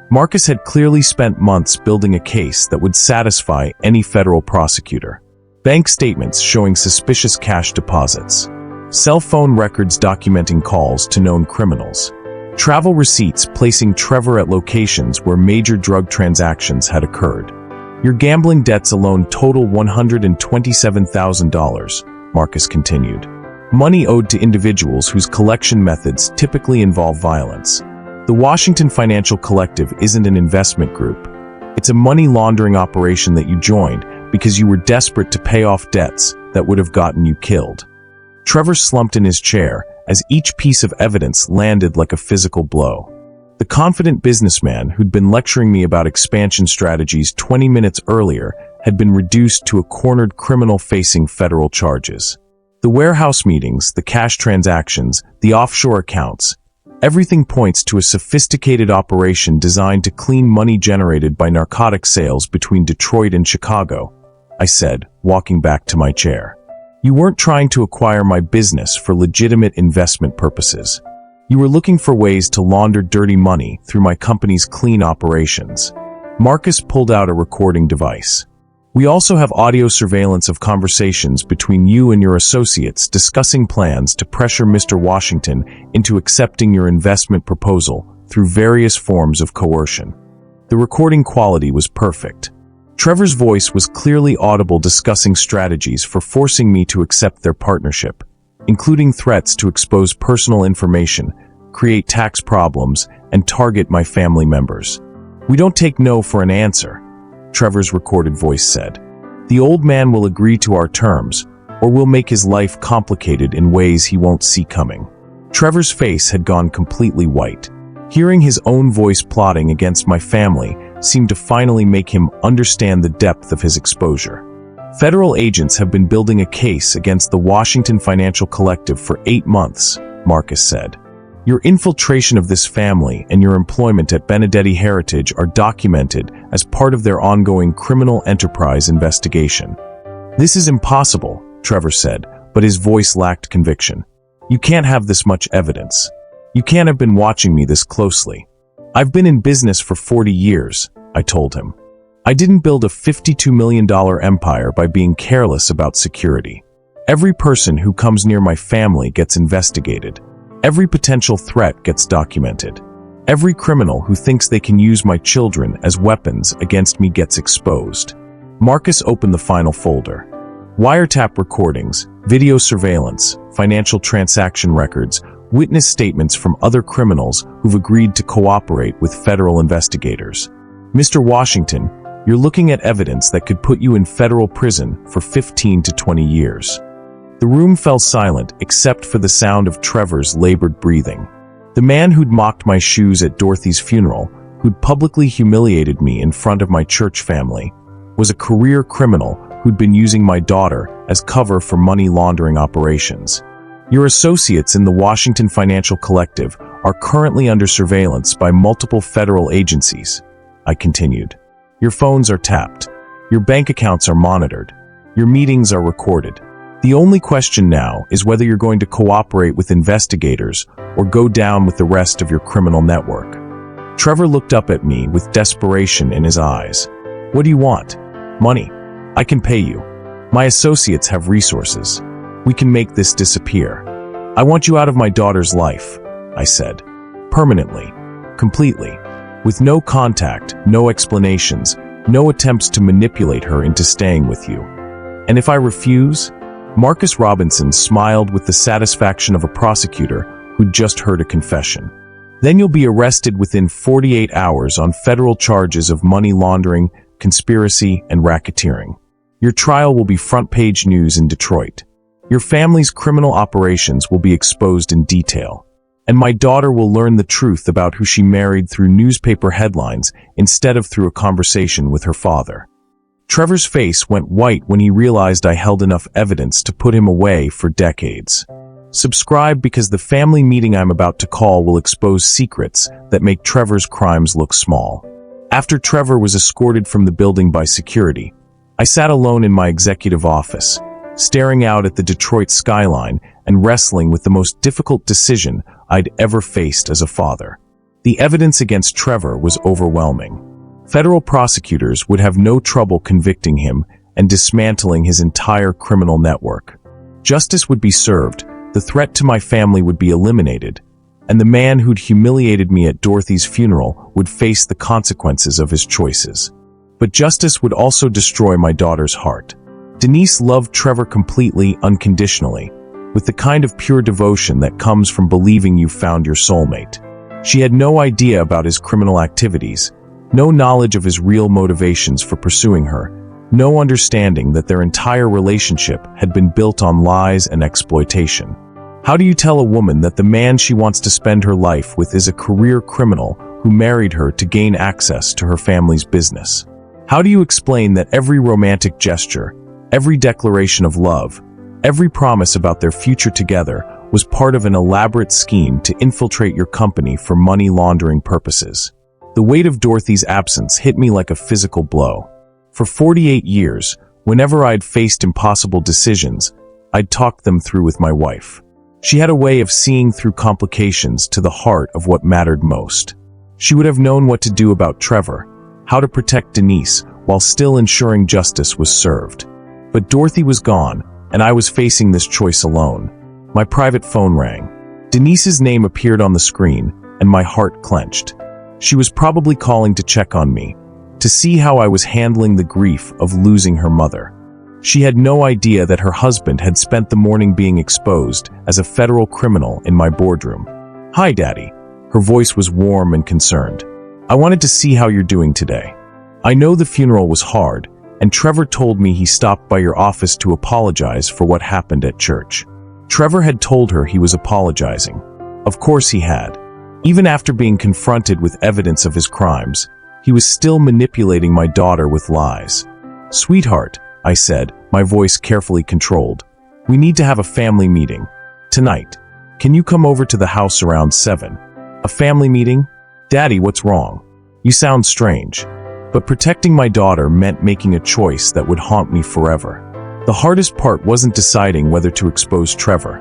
Marcus had clearly spent months building a case that would satisfy any federal prosecutor. Bank statements showing suspicious cash deposits. Cell phone records documenting calls to known criminals. Travel receipts placing Trevor at locations where major drug transactions had occurred. "Your gambling debts alone total $127,000, Marcus continued. "Money owed to individuals whose collection methods typically involve violence. The Washington Financial Collective isn't an investment group. It's a money laundering operation that you joined because you were desperate to pay off debts that would have gotten you killed." Trevor slumped in his chair as each piece of evidence landed like a physical blow. The confident businessman who'd been lecturing me about expansion strategies 20 minutes earlier had been reduced to a cornered criminal facing federal charges. The warehouse meetings, the cash transactions, the offshore accounts, everything points to a sophisticated operation designed to clean money generated by narcotic sales between Detroit and Chicago, I said, walking back to my chair. "You weren't trying to acquire my business for legitimate investment purposes. You were looking for ways to launder dirty money through my company's clean operations." Marcus pulled out a recording device. "We also have audio surveillance of conversations between you and your associates discussing plans to pressure Mr. Washington into accepting your investment proposal through various forms of coercion." The recording quality was perfect. Trevor's voice was clearly audible discussing strategies for forcing me to accept their partnership, including threats to expose personal information, create tax problems, and target my family members. "We don't take no for an answer," Trevor's recorded voice said. "The old man will agree to our terms, or we'll make his life complicated in ways he won't see coming." Trevor's face had gone completely white. Hearing his own voice plotting against my family seemed to finally make him understand the depth of his exposure. "Federal agents have been building a case against the Washington Financial Collective for 8 months, Marcus said. "Your infiltration of this family and your employment at Benedetti Heritage are documented as part of their ongoing criminal enterprise investigation." "This is impossible," Trevor said, but his voice lacked conviction. "You can't have this much evidence. You can't have been watching me this closely." "I've been in business for 40 years, I told him. "I didn't build a $52 million empire by being careless about security. Every person who comes near my family gets investigated. Every potential threat gets documented. Every criminal who thinks they can use my children as weapons against me gets exposed." Marcus opened the final folder. Wiretap recordings, video surveillance, financial transaction records, witness statements from other criminals who've agreed to cooperate with federal investigators. Mr. Washington, you're looking at evidence that could put you in federal prison for 15 to 20 years. The room fell silent except for the sound of Trevor's labored breathing. The man who'd mocked my shoes at Dorothy's funeral, who'd publicly humiliated me in front of my church family, was a career criminal who'd been using my daughter as cover for money laundering operations. Your associates in the Washington Financial Collective are currently under surveillance by multiple federal agencies, I continued. Your phones are tapped. Your bank accounts are monitored. Your meetings are recorded. The only question now is whether you're going to cooperate with investigators or go down with the rest of your criminal network. Trevor looked up at me with desperation in his eyes. What do you want? Money. I can pay you. My associates have resources. We can make this disappear. I want you out of my daughter's life, I said. Permanently. Completely. With no contact, no explanations, no attempts to manipulate her into staying with you. And if I refuse? Marcus Robinson smiled with the satisfaction of a prosecutor who'd just heard a confession. Then you'll be arrested within 48 hours on federal charges of money laundering, conspiracy, and racketeering. Your trial will be front-page news in Detroit. Your family's criminal operations will be exposed in detail. And my daughter will learn the truth about who she married through newspaper headlines instead of through a conversation with her father. Trevor's face went white when he realized I held enough evidence to put him away for decades. Subscribe because the family meeting I'm about to call will expose secrets that make Trevor's crimes look small. After Trevor was escorted from the building by security, I sat alone in my executive office, staring out at the Detroit skyline and wrestling with the most difficult decision I'd ever faced as a father. The evidence against Trevor was overwhelming. Federal prosecutors would have no trouble convicting him and dismantling his entire criminal network. Justice would be served, the threat to my family would be eliminated, and the man who'd humiliated me at Dorothy's funeral would face the consequences of his choices. But justice would also destroy my daughter's heart. Denise loved Trevor completely, unconditionally, with the kind of pure devotion that comes from believing you've found your soulmate. She had no idea about his criminal activities, no knowledge of his real motivations for pursuing her, no understanding that their entire relationship had been built on lies and exploitation. How do you tell a woman that the man she wants to spend her life with is a career criminal who married her to gain access to her family's business? How do you explain that every romantic gesture, every declaration of love, every promise about their future together was part of an elaborate scheme to infiltrate your company for money laundering purposes? The weight of Dorothy's absence hit me like a physical blow. For 48 years, whenever I'd faced impossible decisions, I'd talked them through with my wife. She had a way of seeing through complications to the heart of what mattered most. She would have known what to do about Trevor, how to protect Denise while still ensuring justice was served. But Dorothy was gone, and I was facing this choice alone. My private phone rang. Denise's name appeared on the screen, and my heart clenched. She was probably calling to check on me, to see how I was handling the grief of losing her mother. She had no idea that her husband had spent the morning being exposed as a federal criminal in my boardroom. "Hi, Daddy." Her voice was warm and concerned. "I wanted to see how you're doing today. I know the funeral was hard, and Trevor told me he stopped by your office to apologize for what happened at church." Trevor had told her he was apologizing. Of course he had. Even after being confronted with evidence of his crimes, he was still manipulating my daughter with lies. "Sweetheart," I said, my voice carefully controlled, "we need to have a family meeting. Tonight. Can you come over to the house around 7? "A family meeting? Daddy, what's wrong? You sound strange." But protecting my daughter meant making a choice that would haunt me forever. The hardest part wasn't deciding whether to expose Trevor.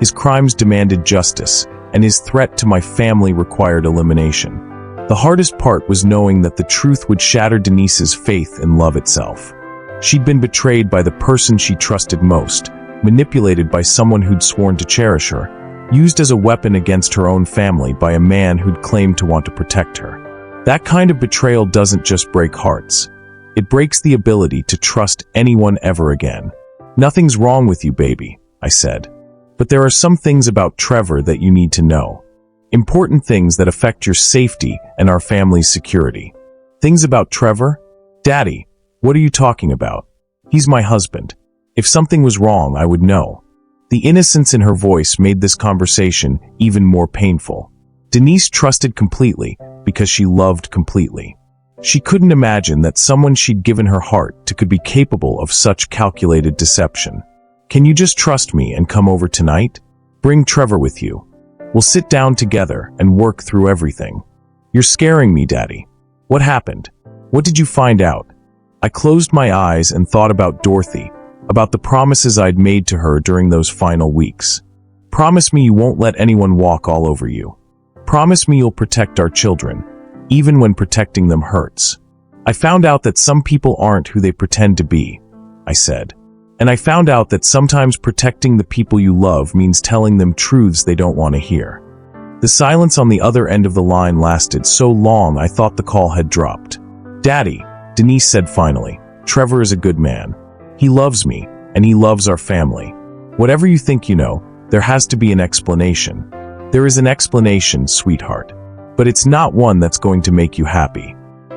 His crimes demanded justice, and his threat to my family required elimination. The hardest part was knowing that the truth would shatter Denise's faith in love itself. She'd been betrayed by the person she trusted most, manipulated by someone who'd sworn to cherish her, used as a weapon against her own family by a man who'd claimed to want to protect her. That kind of betrayal doesn't just break hearts. It breaks the ability to trust anyone ever again. "Nothing's wrong with you, baby," I said. "But there are some things about Trevor that you need to know. Important things that affect your safety and our family's security." "Things about Trevor? Daddy, what are you talking about? He's my husband. If something was wrong, I would know." The innocence in her voice made this conversation even more painful. Denise trusted completely because she loved completely. She couldn't imagine that someone she'd given her heart to could be capable of such calculated deception. "Can you just trust me and come over tonight? Bring Trevor with you. We'll sit down together and work through everything." "You're scaring me, Daddy. What happened? What did you find out?" I closed my eyes and thought about Dorothy, about the promises I'd made to her during those final weeks. "Promise me you won't let anyone walk all over you. Promise me you'll protect our children, even when protecting them hurts." "I found out that some people aren't who they pretend to be," I said. "And I found out that sometimes protecting the people you love means telling them truths they don't want to hear." The silence on the other end of the line lasted so long I thought the call had dropped. "Daddy," Denise said finally, "Trevor is a good man. He loves me, and he loves our family. Whatever you think you know, there has to be an explanation." "There is an explanation, sweetheart. But it's not one that's going to make you happy.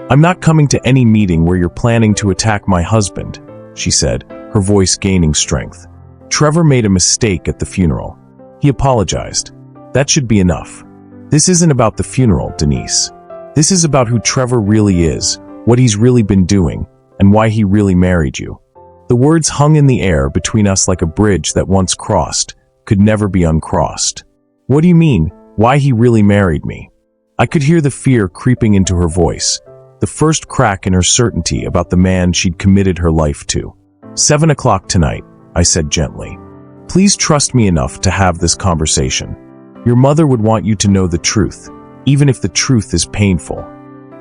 I'm not coming to any meeting where you're planning to attack my husband," she said, her voice gaining strength. "Trevor made a mistake at the funeral. He apologized. That should be enough. This isn't about the funeral, Denise. This is about who Trevor really is, what he's really been doing, and why he really married you." The words hung in the air between us like a bridge that once crossed, could never be uncrossed. "What do you mean, why he really married me?" I could hear the fear creeping into her voice, the first crack in her certainty about the man she'd committed her life to. 7 o'clock tonight, I said gently. "Please trust me enough to have this conversation. Your mother would want you to know the truth, even if the truth is painful."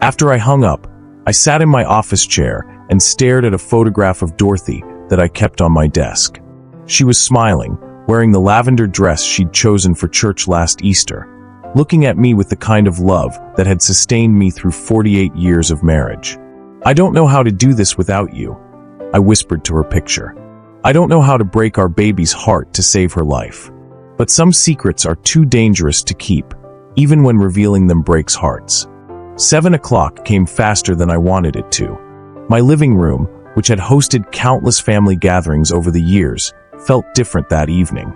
After I hung up, I sat in my office chair and stared at a photograph of Dorothy that I kept on my desk. She was smiling, wearing the lavender dress she'd chosen for church last Easter, looking at me with the kind of love that had sustained me through 48 years of marriage. "I don't know how to do this without you," I whispered to her picture. "I don't know how to break our baby's heart to save her life. But some secrets are too dangerous to keep, even when revealing them breaks hearts." 7 o'clock came faster than I wanted it to. My living room, which had hosted countless family gatherings over the years, felt different that evening.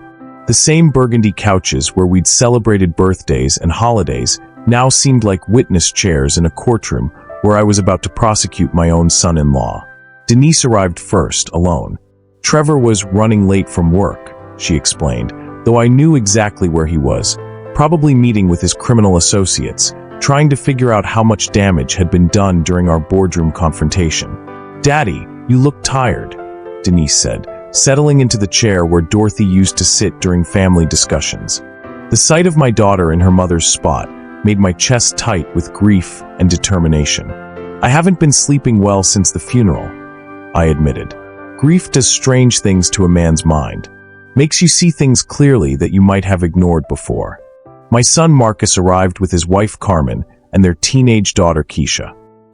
The same burgundy couches where we'd celebrated birthdays and holidays now seemed like witness chairs in a courtroom where I was about to prosecute my own son-in-law. Denise arrived first, alone. "Trevor was running late from work," she explained, though I knew exactly where he was, probably meeting with his criminal associates, trying to figure out how much damage had been done during our boardroom confrontation. "Daddy, you look tired," Denise said, settling into the chair where Dorothy used to sit during family discussions. The sight of my daughter in her mother's spot made my chest tight with grief and determination. "I haven't been sleeping well since the funeral," I admitted. "Grief does strange things to a man's mind. Makes you see things clearly that you might have ignored before." My son Marcus arrived with his wife Carmen and their teenage daughter Keisha.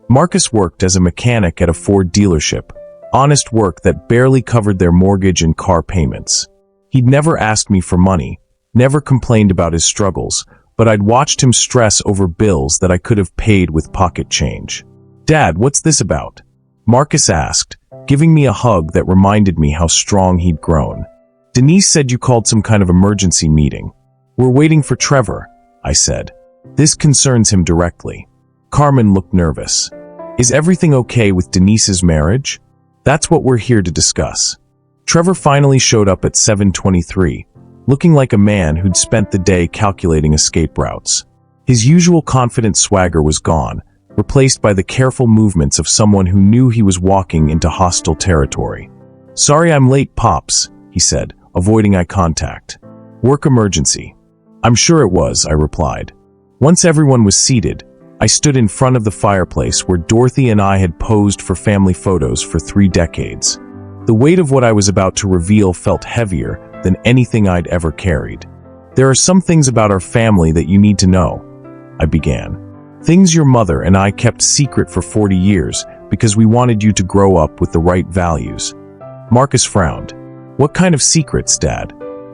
Marcus worked as a mechanic at a Ford dealership, honest work that barely covered their mortgage and car payments. He'd never asked me for money, never complained about his struggles, but I'd watched him stress over bills that I could have paid with pocket change. "Dad, what's this about?" Marcus asked, giving me a hug that reminded me how strong he'd grown. "Denise said you called some kind of emergency meeting. We're waiting for Trevor," I said. "This concerns him directly." Carmen looked nervous. "Is everything okay with Denise's marriage?" "That's what we're here to discuss." Trevor finally showed up at 7:23, looking like a man who'd spent the day calculating escape routes. His usual confident swagger was gone, replaced by the careful movements of someone who knew he was walking into hostile territory. "Sorry I'm late, Pops," he said, avoiding eye contact. "Work emergency." "I'm sure it was," I replied. Once everyone was seated, I stood in front of the fireplace where Dorothy and I had posed for family photos for 3 decades. The weight of what I was about to reveal felt heavier than anything I'd ever carried. "There are some things about our family that you need to know," I began. "Things your mother and I kept secret for 40 years because we wanted you to grow up with the right values." Marcus frowned. What kind of secrets, Dad?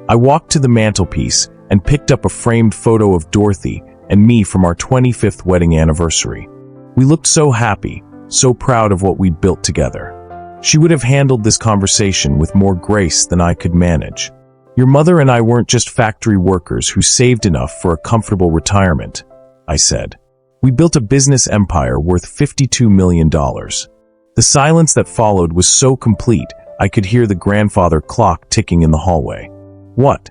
I walked to the mantelpiece and picked up a framed photo of Dorothy and me from our 25th wedding anniversary. We looked so happy, so proud of what we'd built together. She would have handled this conversation with more grace than I could manage. Your mother and I weren't just factory workers who saved enough for a comfortable retirement, I said. We built a business empire worth $52 million. The silence that followed was so complete, I could hear the grandfather clock ticking in the hallway. What?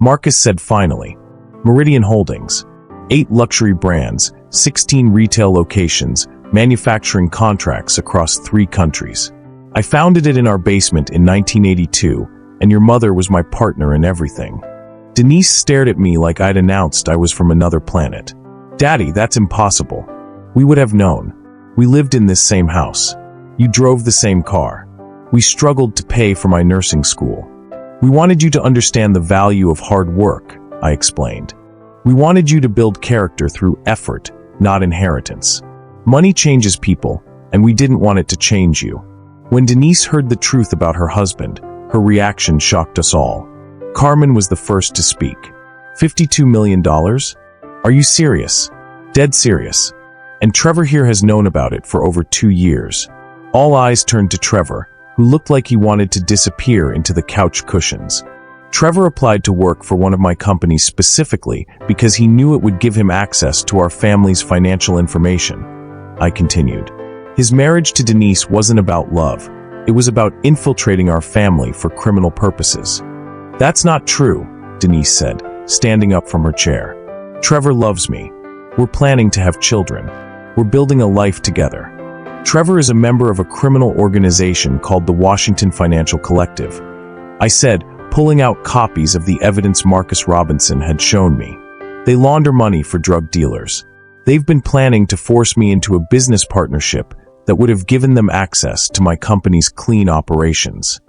Marcus said finally. Meridian Holdings. 8 luxury brands, 16 retail locations, manufacturing contracts across 3 countries. I founded it in our basement in 1982, and your mother was my partner in everything. Denise stared at me like I'd announced I was from another planet. Daddy, that's impossible. We would have known. We lived in this same house. You drove the same car. We struggled to pay for my nursing school. We wanted you to understand the value of hard work, I explained. We wanted you to build character through effort, not inheritance. Money changes people, and we didn't want it to change you. When Denise heard the truth about her husband, her reaction shocked us all. Carmen was the first to speak. $52 million? Are you serious? Dead serious. And Trevor here has known about it for over 2 years. All eyes turned to Trevor, who looked like he wanted to disappear into the couch cushions. Trevor applied to work for one of my companies specifically because he knew it would give him access to our family's financial information. I continued. His marriage to Denise wasn't about love. It was about infiltrating our family for criminal purposes. That's not true, Denise said, standing up from her chair. Trevor loves me. We're planning to have children. We're building a life together. Trevor is a member of a criminal organization called the Washington Financial Collective. I said, pulling out copies of the evidence Marcus Robinson had shown me. They launder money for drug dealers. They've been planning to force me into a business partnership that would have given them access to my company's clean operations.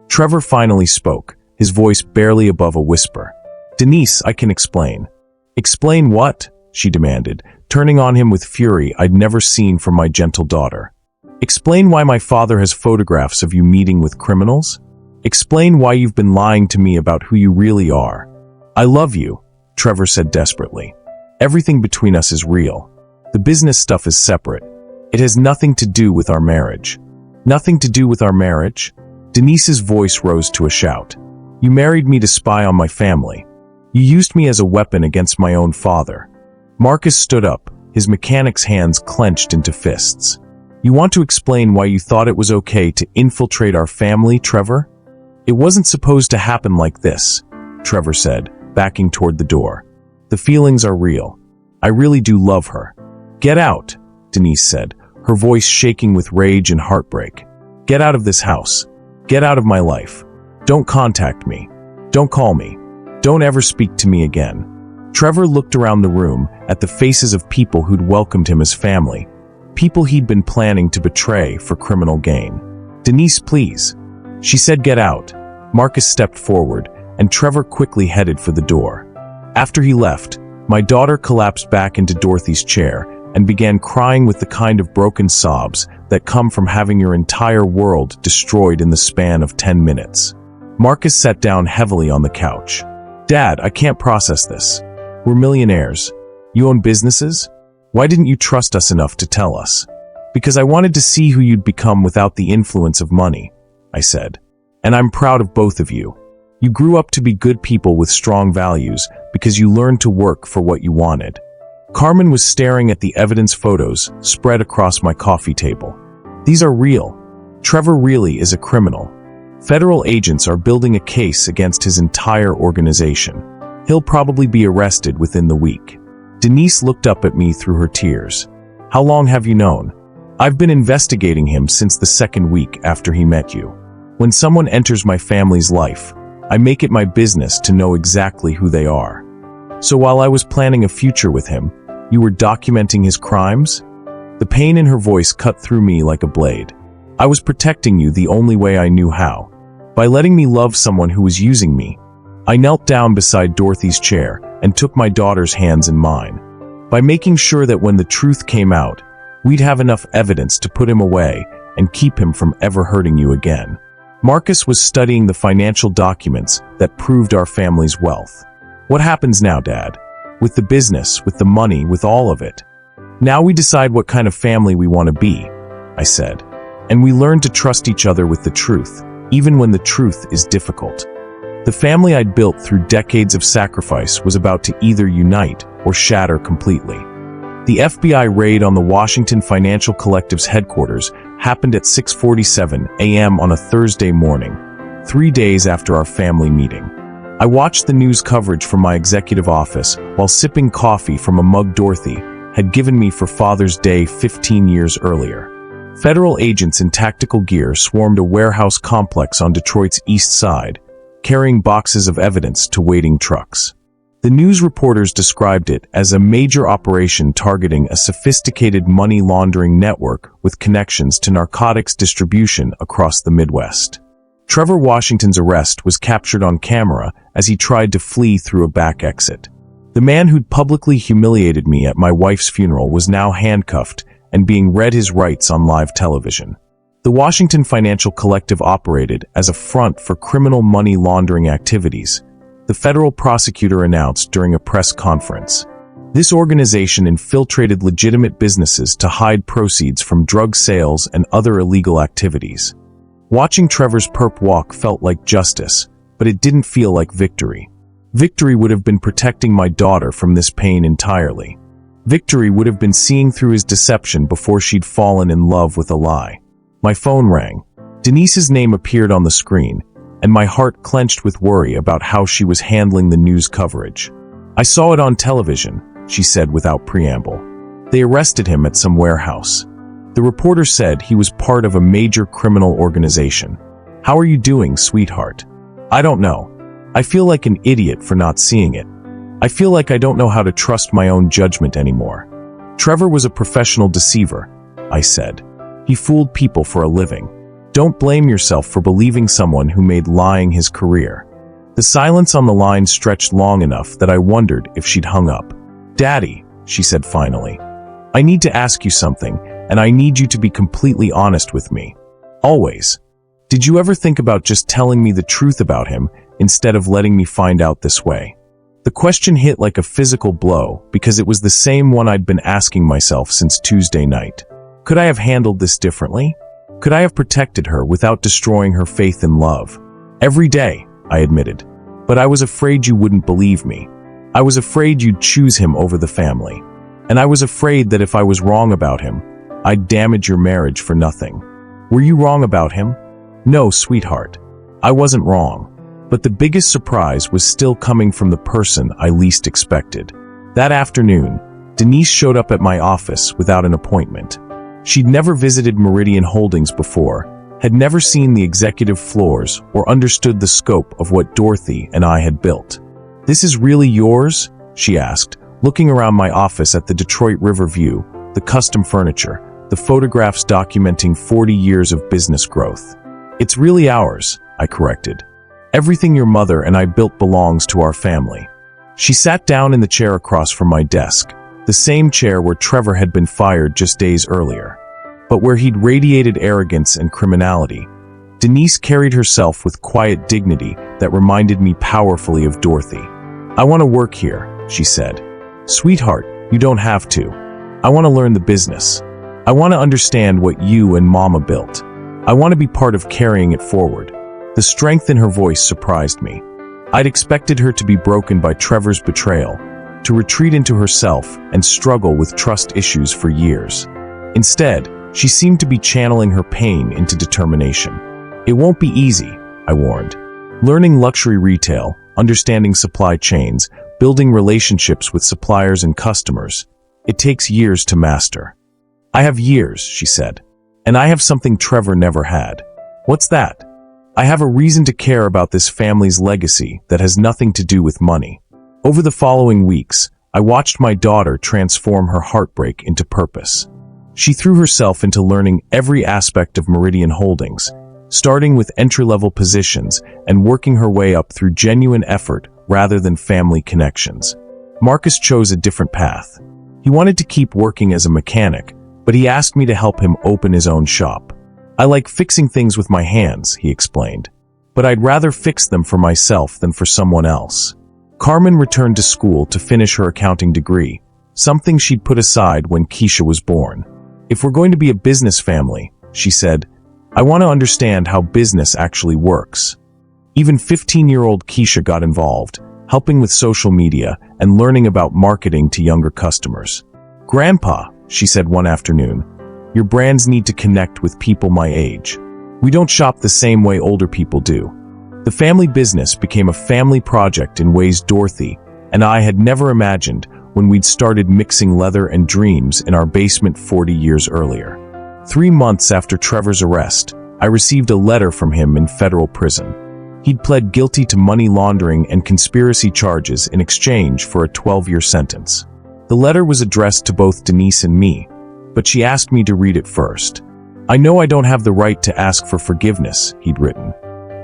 Trevor finally spoke, his voice barely above a whisper. Denise, I can explain. Explain what? She demanded, turning on him with fury I'd never seen from my gentle daughter. Explain why my father has photographs of you meeting with criminals? Explain why you've been lying to me about who you really are. I love you, Trevor said desperately. Everything between us is real. The business stuff is separate. It has nothing to do with our marriage. Nothing to do with our marriage? Denise's voice rose to a shout. You married me to spy on my family. You used me as a weapon against my own father. Marcus stood up, his mechanic's hands clenched into fists. You want to explain why you thought it was okay to infiltrate our family, Trevor? It wasn't supposed to happen like this, Trevor said, backing toward the door. The feelings are real. I really do love her. Get out, Denise said, her voice shaking with rage and heartbreak. Get out of this house. Get out of my life. Don't contact me. Don't call me. Don't ever speak to me again. Trevor looked around the room at the faces of people who'd welcomed him as family, people he'd been planning to betray for criminal gain. Denise, please. She said get out. Marcus stepped forward, and Trevor quickly headed for the door. After he left, my daughter collapsed back into Dorothy's chair and began crying with the kind of broken sobs that come from having your entire world destroyed in the span of 10 minutes. Marcus sat down heavily on the couch. Dad, I can't process this. We're millionaires. You own businesses? Why didn't you trust us enough to tell us? Because I wanted to see who you'd become without the influence of money, I said. And I'm proud of both of you. You grew up to be good people with strong values because you learned to work for what you wanted. Carmen was staring at the evidence photos spread across my coffee table. These are real. Trevor really is a criminal. Federal agents are building a case against his entire organization. He'll probably be arrested within the week. Denise looked up at me through her tears. How long have you known? I've been investigating him since the second week after he met you. When someone enters my family's life, I make it my business to know exactly who they are. So while I was planning a future with him, you were documenting his crimes? The pain in her voice cut through me like a blade. I was protecting you the only way I knew how. By letting me love someone who was using me. I knelt down beside Dorothy's chair and took my daughter's hands in mine. By making sure that when the truth came out, we'd have enough evidence to put him away and keep him from ever hurting you again. Marcus was studying the financial documents that proved our family's wealth. What happens now, Dad? With the business, with the money, with all of it? Now we decide what kind of family we want to be, I said. And we learn to trust each other with the truth, even when the truth is difficult. The family I'd built through decades of sacrifice was about to either unite or shatter completely. The FBI raid on the Washington Financial Collective's headquarters happened at 6:47 a.m. on a Thursday morning, 3 days after our family meeting. I watched the news coverage from my executive office while sipping coffee from a mug Dorothy had given me for Father's Day 15 years earlier. Federal agents in tactical gear swarmed a warehouse complex on Detroit's east side, carrying boxes of evidence to waiting trucks. The news reporters described it as a major operation targeting a sophisticated money laundering network with connections to narcotics distribution across the Midwest. Trevor Washington's arrest was captured on camera as he tried to flee through a back exit. The man who'd publicly humiliated me at my wife's funeral was now handcuffed and being read his rights on live television. The Washington Financial Collective operated as a front for criminal money laundering activities, the federal prosecutor announced during a press conference. This organization infiltrated legitimate businesses to hide proceeds from drug sales and other illegal activities. Watching Trevor's perp walk felt like justice, but it didn't feel like victory. Victory would have been protecting my daughter from this pain entirely. Victory would have been seeing through his deception before she'd fallen in love with a lie. My phone rang. Denise's name appeared on the screen, and my heart clenched with worry about how she was handling the news coverage. "I saw it on television," she said without preamble. "They arrested him at some warehouse. The reporter said he was part of a major criminal organization. How are you doing, sweetheart?" "I don't know. I feel like an idiot for not seeing it. I feel like I don't know how to trust my own judgment anymore." "Trevor was a professional deceiver," I said. "He fooled people for a living. Don't blame yourself for believing someone who made lying his career." The silence on the line stretched long enough that I wondered if she'd hung up. "Daddy," she said finally, "I need to ask you something, and I need you to be completely honest with me. Always. Did you ever think about just telling me the truth about him instead of letting me find out this way?" The question hit like a physical blow because it was the same one I'd been asking myself since Tuesday night. Could I have handled this differently? Could I have protected her without destroying her faith in love? "Every day," I admitted. "But I was afraid you wouldn't believe me. I was afraid you'd choose him over the family. And I was afraid that if I was wrong about him, I'd damage your marriage for nothing." "Were you wrong about him?" "No, sweetheart. I wasn't wrong. But the biggest surprise was still coming from the person I least expected. That afternoon, Denise showed up at my office without an appointment. She'd never visited Meridian Holdings before, had never seen the executive floors, or understood the scope of what Dorothy and I had built. "This is really yours?" she asked, looking around my office at the Detroit River view, the custom furniture, the photographs documenting 40 years of business growth. "It's really ours," I corrected. "Everything your mother and I built belongs to our family." She sat down in the chair across from my desk, the same chair where Trevor had been fired just days earlier. But where he'd radiated arrogance and criminality, Denise carried herself with quiet dignity that reminded me powerfully of Dorothy. "I want to work here," she said. "Sweetheart, you don't have to. I want to learn the business. I want to understand what you and Mama built. I want to be part of carrying it forward." The strength in her voice surprised me. I'd expected her to be broken by Trevor's betrayal, to retreat into herself and struggle with trust issues for years. Instead, she seemed to be channeling her pain into determination. "It won't be easy," I warned. "Learning luxury retail, understanding supply chains, building relationships with suppliers and customers, it takes years to master." "I have years," she said. "And I have something Trevor never had." "What's that?" "I have a reason to care about this family's legacy that has nothing to do with money." Over the following weeks, I watched my daughter transform her heartbreak into purpose. She threw herself into learning every aspect of Meridian Holdings, starting with entry-level positions and working her way up through genuine effort rather than family connections. Marcus chose a different path. He wanted to keep working as a mechanic, but he asked me to help him open his own shop. I like fixing things with my hands, he explained. But I'd rather fix them for myself than for someone else. Carmen returned to school to finish her accounting degree, something she'd put aside when Keisha was born. If we're going to be a business family, she said, I want to understand how business actually works. Even 15-year-old Keisha got involved, helping with social media and learning about marketing to younger customers. Grandpa, she said one afternoon, your brands need to connect with people my age. We don't shop the same way older people do. The family business became a family project in ways Dorothy and I had never imagined when we'd started mixing leather and dreams in our basement 40 years earlier. 3 months after Trevor's arrest, I received a letter from him in federal prison. He'd pled guilty to money laundering and conspiracy charges in exchange for a 12-year sentence. The letter was addressed to both Denise and me, but she asked me to read it first. I know I don't have the right to ask for forgiveness, he'd written.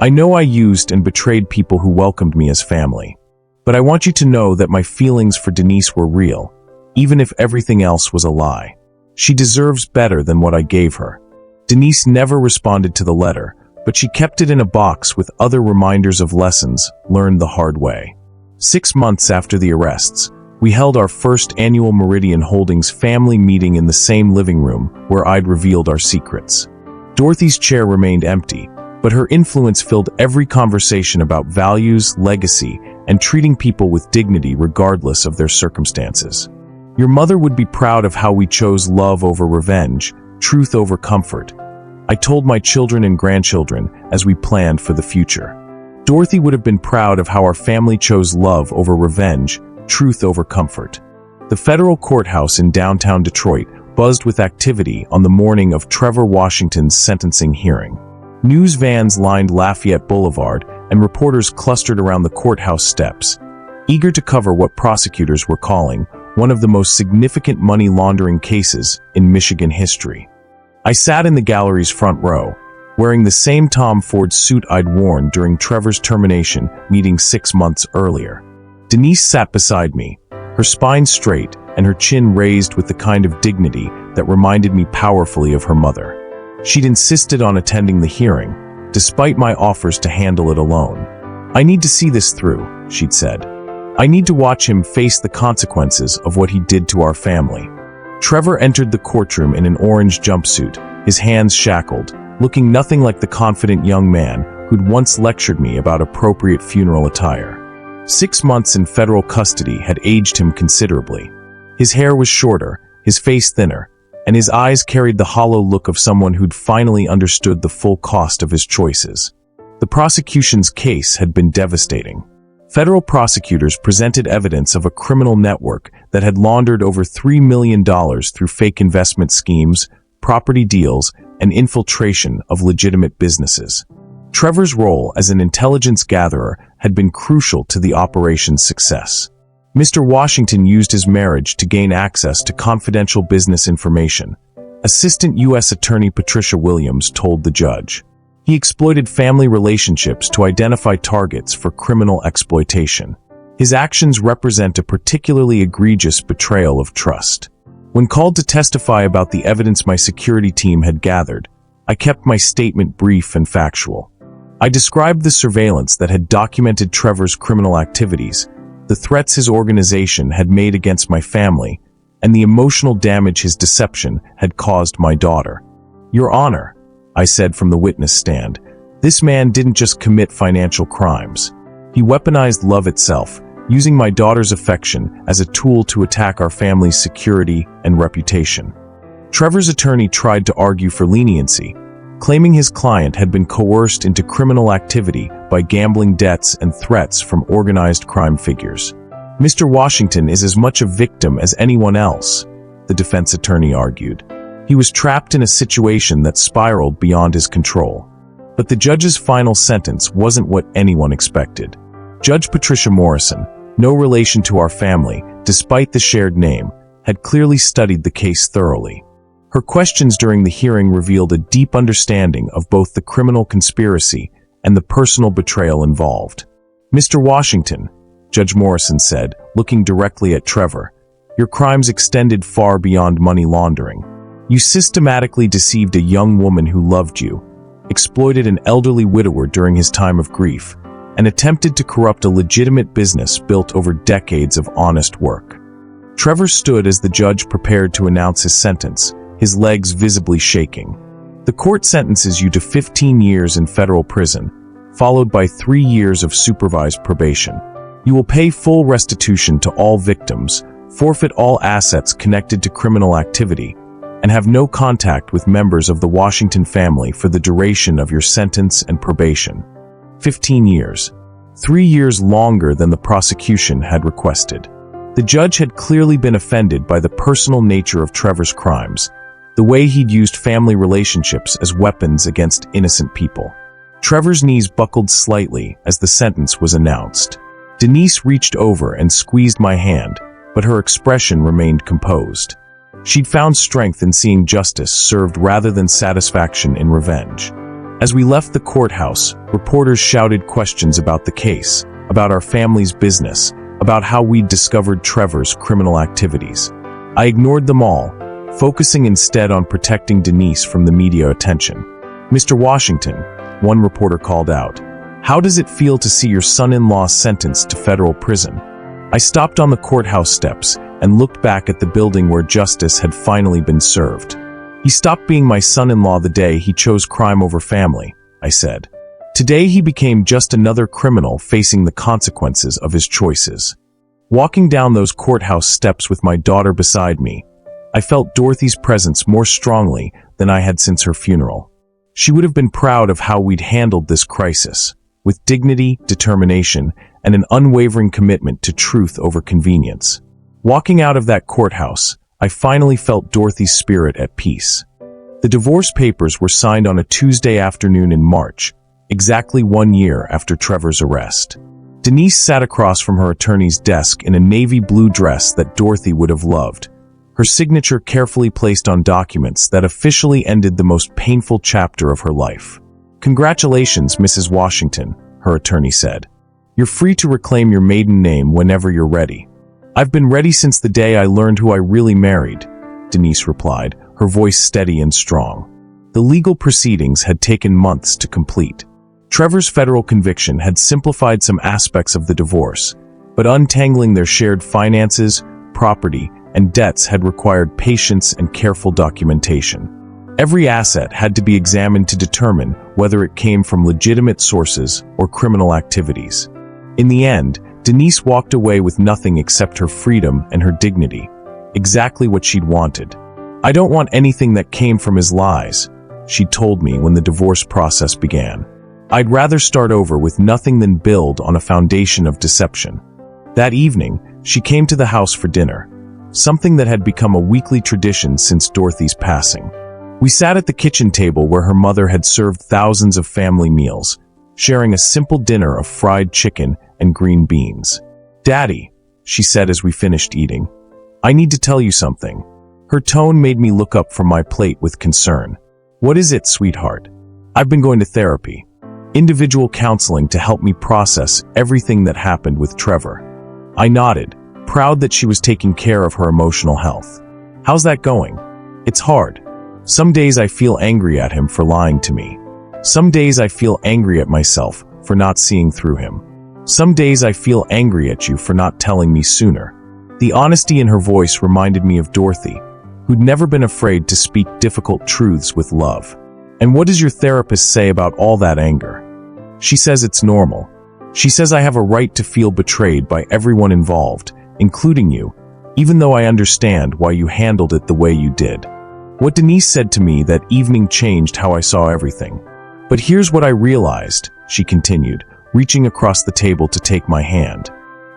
I know I used and betrayed people who welcomed me as family. But I want you to know that my feelings for Denise were real, even if everything else was a lie. She deserves better than what I gave her. Denise never responded to the letter, but she kept it in a box with other reminders of lessons learned the hard way. 6 months after the arrests, we held our first annual Meridian Holdings family meeting in the same living room where I'd revealed our secrets. Dorothy's chair remained empty, but her influence filled every conversation about values, legacy, and treating people with dignity regardless of their circumstances. Your mother would be proud of how we chose love over revenge, truth over comfort. I told my children and grandchildren as we planned for the future. Dorothy would have been proud of how our family chose love over revenge, truth over comfort. The federal courthouse in downtown Detroit buzzed with activity on the morning of Trevor Washington's sentencing hearing. News vans lined Lafayette Boulevard and reporters clustered around the courthouse steps, eager to cover what prosecutors were calling one of the most significant money laundering cases in Michigan history. I sat in the gallery's front row, wearing the same Tom Ford suit I'd worn during Trevor's termination meeting 6 months earlier. Denise sat beside me, her spine straight and her chin raised with the kind of dignity that reminded me powerfully of her mother. She'd insisted on attending the hearing, despite my offers to handle it alone. I need to see this through, she'd said. I need to watch him face the consequences of what he did to our family. Trevor entered the courtroom in an orange jumpsuit, his hands shackled, looking nothing like the confident young man who'd once lectured me about appropriate funeral attire. 6 months in federal custody had aged him considerably. His hair was shorter, his face thinner, and his eyes carried the hollow look of someone who'd finally understood the full cost of his choices. The prosecution's case had been devastating. Federal prosecutors presented evidence of a criminal network that had laundered over $3 million through fake investment schemes, property deals, and infiltration of legitimate businesses. Trevor's role as an intelligence gatherer had been crucial to the operation's success. Mr. Washington used his marriage to gain access to confidential business information. Assistant U.S. Attorney Patricia Williams told the judge. He exploited family relationships to identify targets for criminal exploitation. His actions represent a particularly egregious betrayal of trust. When called to testify about the evidence my security team had gathered, I kept my statement brief and factual. I described the surveillance that had documented Trevor's criminal activities, the threats his organization had made against my family, and the emotional damage his deception had caused my daughter. Your Honor, I said from the witness stand, this man didn't just commit financial crimes. He weaponized love itself, using my daughter's affection as a tool to attack our family's security and reputation. Trevor's attorney tried to argue for leniency, claiming his client had been coerced into criminal activity by gambling debts and threats from organized crime figures. Mr. Washington is as much a victim as anyone else, the defense attorney argued. He was trapped in a situation that spiraled beyond his control. But the judge's final sentence wasn't what anyone expected. Judge Patricia Morrison, no relation to our family, despite the shared name, had clearly studied the case thoroughly. Her questions during the hearing revealed a deep understanding of both the criminal conspiracy and the personal betrayal involved. Mr. Washington, Judge Morrison said, looking directly at Trevor, your crimes extended far beyond money laundering. You systematically deceived a young woman who loved you, exploited an elderly widower during his time of grief, and attempted to corrupt a legitimate business built over decades of honest work. Trevor stood as the judge prepared to announce his sentence, his legs visibly shaking. The court sentences you to 15 years in federal prison, followed by 3 years of supervised probation. You will pay full restitution to all victims, forfeit all assets connected to criminal activity, and have no contact with members of the Washington family for the duration of your sentence and probation. 15 years. 3 years longer than the prosecution had requested. The judge had clearly been offended by the personal nature of Trevor's crimes, the way he'd used family relationships as weapons against innocent people. Trevor's knees buckled slightly as the sentence was announced. Denise reached over and squeezed my hand, but her expression remained composed. She'd found strength in seeing justice served rather than satisfaction in revenge. As we left the courthouse, reporters shouted questions about the case, about our family's business, about how we'd discovered Trevor's criminal activities. I ignored them all, focusing instead on protecting Denise from the media attention. "Mr. Washington," one reporter called out, "how does it feel to see your son-in-law sentenced to federal prison?" I stopped on the courthouse steps and looked back at the building where justice had finally been served. "He stopped being my son-in-law the day he chose crime over family," I said. "Today he became just another criminal facing the consequences of his choices." Walking down those courthouse steps with my daughter beside me, I felt Dorothy's presence more strongly than I had since her funeral. She would have been proud of how we'd handled this crisis, with dignity, determination, and an unwavering commitment to truth over convenience. Walking out of that courthouse, I finally felt Dorothy's spirit at peace. The divorce papers were signed on a Tuesday afternoon in March, exactly 1 year after Trevor's arrest. Denise sat across from her attorney's desk in a navy blue dress that Dorothy would have loved, her signature carefully placed on documents that officially ended the most painful chapter of her life. "Congratulations, Mrs. Washington," her attorney said. "You're free to reclaim your maiden name whenever you're ready." "I've been ready since the day I learned who I really married," Denise replied, her voice steady and strong. The legal proceedings had taken months to complete. Trevor's federal conviction had simplified some aspects of the divorce, but untangling their shared finances, property, and debts had required patience and careful documentation. Every asset had to be examined to determine whether it came from legitimate sources or criminal activities. In the end, Denise walked away with nothing except her freedom and her dignity, exactly what she'd wanted. "I don't want anything that came from his lies," she told me when the divorce process began. "I'd rather start over with nothing than build on a foundation of deception." That evening, she came to the house for dinner, something that had become a weekly tradition since Dorothy's passing. We sat at the kitchen table where her mother had served thousands of family meals, sharing a simple dinner of fried chicken and green beans. "Daddy," she said as we finished eating, "I need to tell you something." Her tone made me look up from my plate with concern. "What is it, sweetheart?" "I've been going to therapy. Individual counseling to help me process everything that happened with Trevor." I nodded, proud that she was taking care of her emotional health. "How's that going?" "It's hard. Some days I feel angry at him for lying to me. Some days I feel angry at myself for not seeing through him. Some days I feel angry at you for not telling me sooner." The honesty in her voice reminded me of Dorothy, who'd never been afraid to speak difficult truths with love. "And what does your therapist say about all that anger?" "She says it's normal. She says I have a right to feel betrayed by everyone involved, including you, even though I understand why you handled it the way you did." What Denise said to me that evening changed how I saw everything. "But here's what I realized," she continued, reaching across the table to take my hand.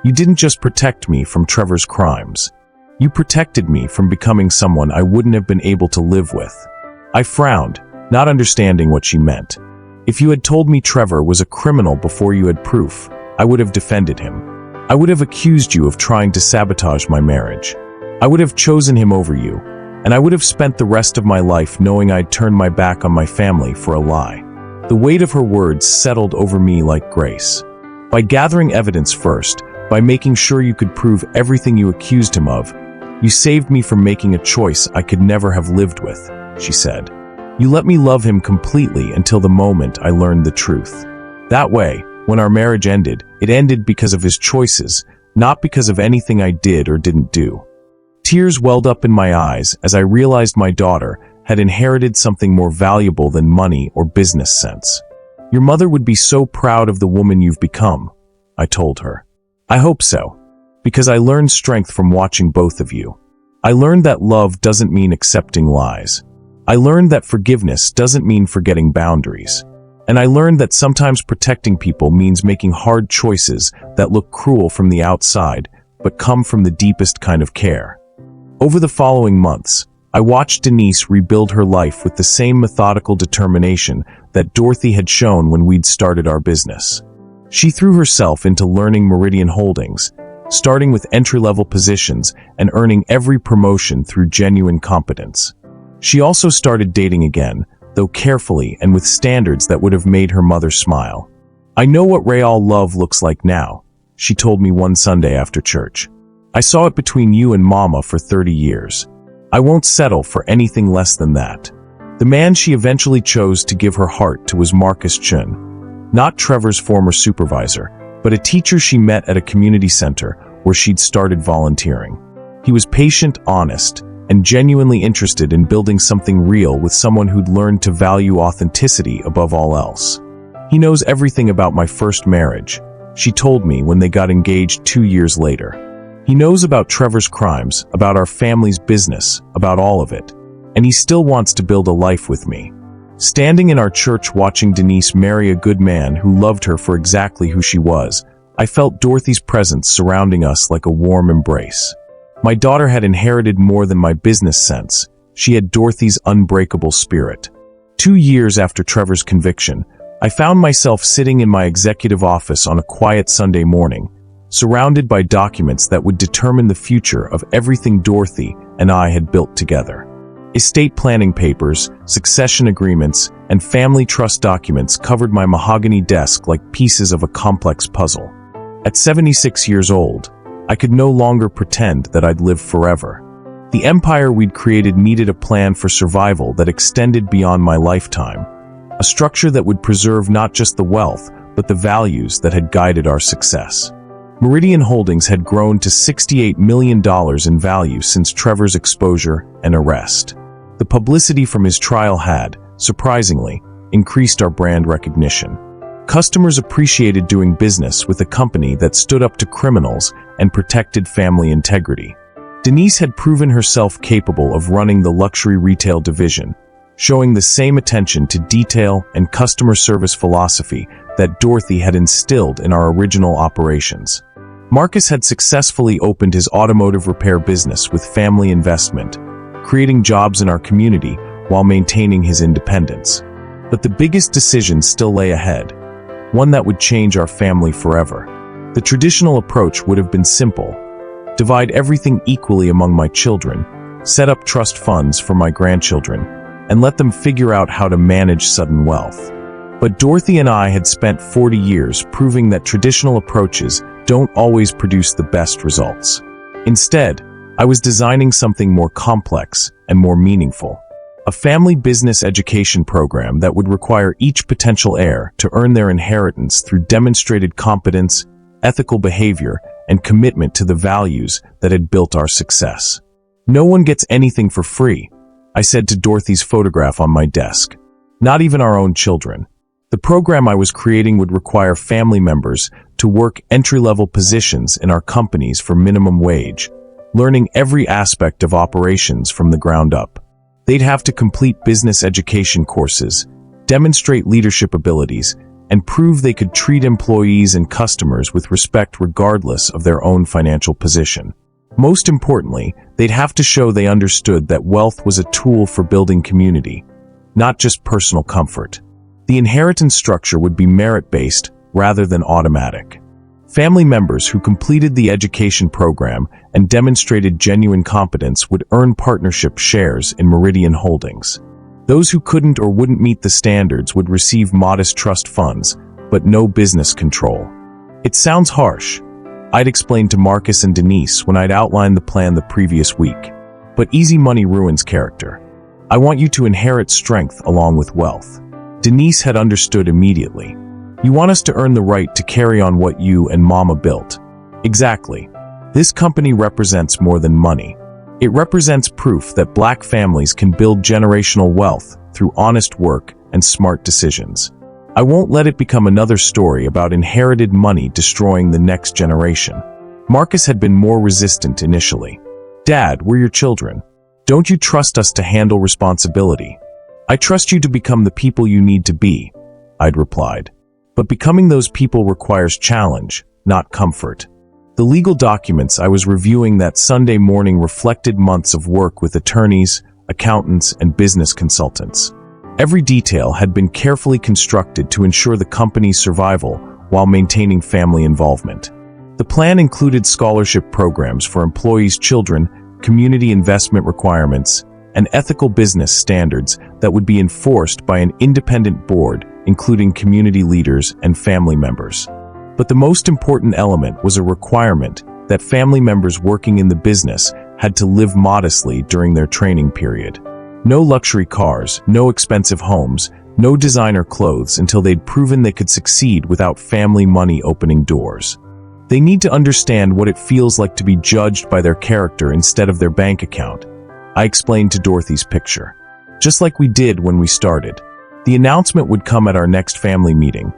"You didn't just protect me from Trevor's crimes. You protected me from becoming someone I wouldn't have been able to live with." I frowned, not understanding what she meant. "If you had told me Trevor was a criminal before you had proof, I would have defended him. I would have accused you of trying to sabotage my marriage. I would have chosen him over you, and I would have spent the rest of my life knowing I'd turned my back on my family for a lie." The weight of her words settled over me like grace. "By gathering evidence first, by making sure you could prove everything you accused him of, You saved me from making a choice I could never have lived with," she said. "You let me love him completely until the moment I learned the truth. That way, when our marriage ended, it ended because of his choices, not because of anything I did or didn't do." Tears welled up in my eyes as I realized my daughter had inherited something more valuable than money or business sense. "Your mother would be so proud of the woman you've become," I told her. "I hope so, because I learned strength from watching both of you. I learned that love doesn't mean accepting lies. I learned that forgiveness doesn't mean forgetting boundaries. And I learned that sometimes protecting people means making hard choices that look cruel from the outside, but come from the deepest kind of care." Over the following months, I watched Denise rebuild her life with the same methodical determination that Dorothy had shown when we'd started our business. She threw herself into learning Meridian Holdings, starting with entry-level positions and earning every promotion through genuine competence. She also started dating again, though carefully and with standards that would have made her mother smile. "I know what real love looks like now," she told me one Sunday after church. "I saw it between you and Mama for 30 years. I won't settle for anything less than that." The man she eventually chose to give her heart to was Marcus Chun, not Trevor's former supervisor, but a teacher she met at a community center where she'd started volunteering. He was patient, honest, and genuinely interested in building something real with someone who'd learned to value authenticity above all else. "He knows everything about my first marriage," she told me when they got engaged 2 years later. "He knows about Trevor's crimes, about our family's business, about all of it. And he still wants to build a life with me." Standing in our church watching Denise marry a good man who loved her for exactly who she was, I felt Dorothy's presence surrounding us like a warm embrace. My daughter had inherited more than my business sense. She had Dorothy's unbreakable spirit. 2 years after Trevor's conviction, I found myself sitting in my executive office on a quiet Sunday morning, surrounded by documents that would determine the future of everything Dorothy and I had built together. Estate planning papers, succession agreements, and family trust documents covered my mahogany desk like pieces of a complex puzzle. At 76 years old, I could no longer pretend that I'd live forever. The empire we'd created needed a plan for survival that extended beyond my lifetime, a structure that would preserve not just the wealth, but the values that had guided our success. Meridian Holdings had grown to $68 million in value since Trevor's exposure and arrest. The publicity from his trial had, surprisingly, increased our brand recognition. Customers appreciated doing business with a company that stood up to criminals and protected family integrity. Denise had proven herself capable of running the luxury retail division, showing the same attention to detail and customer service philosophy that Dorothy had instilled in our original operations. Marcus had successfully opened his automotive repair business with family investment, creating jobs in our community while maintaining his independence. But the biggest decision still lay ahead, one that would change our family forever. The traditional approach would have been simple: divide everything equally among my children, set up trust funds for my grandchildren, and let them figure out how to manage sudden wealth. But Dorothy and I had spent 40 years proving that traditional approaches don't always produce the best results. Instead, I was designing something more complex and more meaningful. A family business education program that would require each potential heir to earn their inheritance through demonstrated competence, ethical behavior, and commitment to the values that had built our success. "No one gets anything for free," I said to Dorothy's photograph on my desk. "Not even our own children." The program I was creating would require family members to work entry-level positions in our companies for minimum wage, learning every aspect of operations from the ground up. They'd have to complete business education courses, demonstrate leadership abilities, and prove they could treat employees and customers with respect regardless of their own financial position. Most importantly, they'd have to show they understood that wealth was a tool for building community, not just personal comfort. The inheritance structure would be merit-based rather than automatic. Family members who completed the education program and demonstrated genuine competence would earn partnership shares in Meridian Holdings. Those who couldn't or wouldn't meet the standards would receive modest trust funds, but no business control. It sounds harsh, I'd explained to Marcus and Denise when I'd outlined the plan the previous week. But easy money ruins character. I want you to inherit strength along with wealth. Denise had understood immediately. You want us to earn the right to carry on what you and Mama built. Exactly. This company represents more than money. It represents proof that Black families can build generational wealth through honest work and smart decisions. I won't let it become another story about inherited money destroying the next generation. Marcus had been more resistant initially. Dad, we're your children. Don't you trust us to handle responsibility? I trust you to become the people you need to be, I'd replied. But becoming those people requires challenge, not comfort. The legal documents I was reviewing that Sunday morning reflected months of work with attorneys, accountants, and business consultants. Every detail had been carefully constructed to ensure the company's survival while maintaining family involvement. The plan included scholarship programs for employees' children, community investment requirements, and ethical business standards that would be enforced by an independent board, including community leaders and family members. But the most important element was a requirement that family members working in the business had to live modestly during their training period. No luxury cars, no expensive homes, no designer clothes until they'd proven they could succeed without family money opening doors. They need to understand what it feels like to be judged by their character instead of their bank account, I explained to Dorothy's picture. Just like we did when we started. The announcement would come at our next family meeting,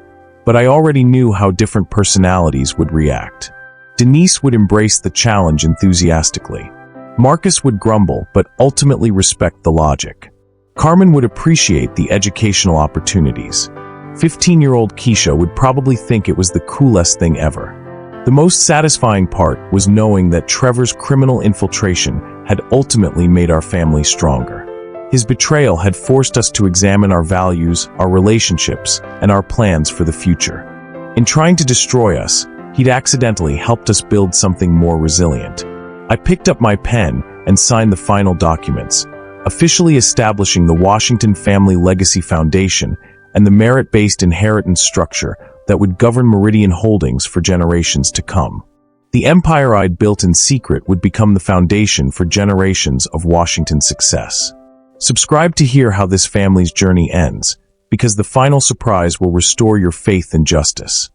but I already knew how different personalities would react. Denise would embrace the challenge enthusiastically. Marcus would grumble, but ultimately respect the logic. Carmen would appreciate the educational opportunities. 15-year-old Keisha would probably think it was the coolest thing ever. The most satisfying part was knowing that Trevor's criminal infiltration had ultimately made our family stronger. His betrayal had forced us to examine our values, our relationships, and our plans for the future. In trying to destroy us, he'd accidentally helped us build something more resilient. I picked up my pen and signed the final documents, officially establishing the Washington Family Legacy Foundation and the merit-based inheritance structure that would govern Meridian Holdings for generations to come. The empire I'd built in secret would become the foundation for generations of Washington's success. Subscribe to hear how this family's journey ends, because the final surprise will restore your faith in justice.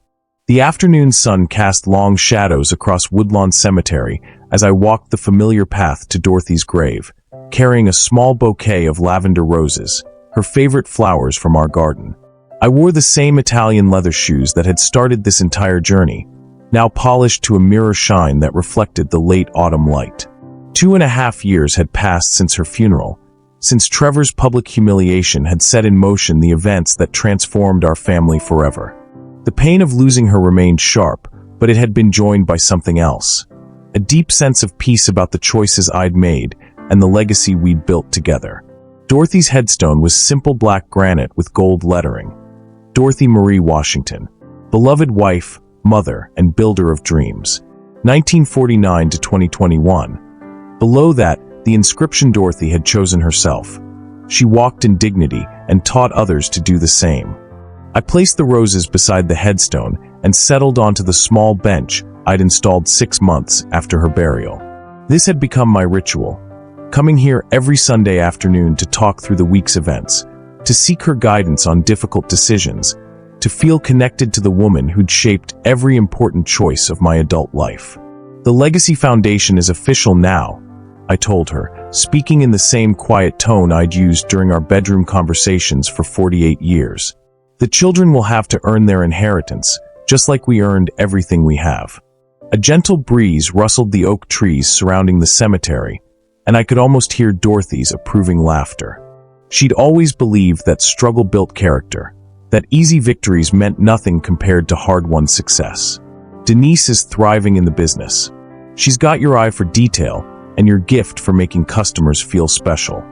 The afternoon sun cast long shadows across Woodlawn Cemetery as I walked the familiar path to Dorothy's grave, carrying a small bouquet of lavender roses, her favorite flowers from our garden. I wore the same Italian leather shoes that had started this entire journey, now polished to a mirror shine that reflected the late autumn light. 2.5 years had passed since her funeral, since Trevor's public humiliation had set in motion the events that transformed our family forever. The pain of losing her remained sharp, but it had been joined by something else. A deep sense of peace about the choices I'd made and the legacy we'd built together. Dorothy's headstone was simple black granite with gold lettering. Dorothy Marie Washington, beloved wife, mother, and builder of dreams. 1949 to 2021. Below that, the inscription Dorothy had chosen herself. She walked in dignity and taught others to do the same. I placed the roses beside the headstone and settled onto the small bench I'd installed 6 months after her burial. This had become my ritual, coming here every Sunday afternoon to talk through the week's events, to seek her guidance on difficult decisions, to feel connected to the woman who'd shaped every important choice of my adult life. The Legacy Foundation is official now, I told her, speaking in the same quiet tone I'd used during our bedroom conversations for 48 years. The children will have to earn their inheritance, just like we earned everything we have. A gentle breeze rustled the oak trees surrounding the cemetery, and I could almost hear Dorothy's approving laughter. She'd always believed that struggle built character, that easy victories meant nothing compared to hard-won success. Denise is thriving in the business. She's got your eye for detail and your gift for making customers feel special.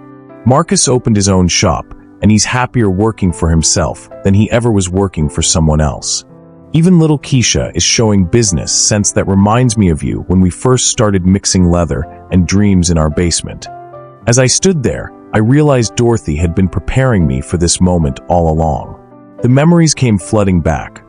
Marcus opened his own shop, and he's happier working for himself than he ever was working for someone else. Even little Keisha is showing business sense that reminds me of you when we first started mixing leather and dreams in our basement. As I stood there, I realized Dorothy had been preparing me for this moment all along. The memories came flooding back.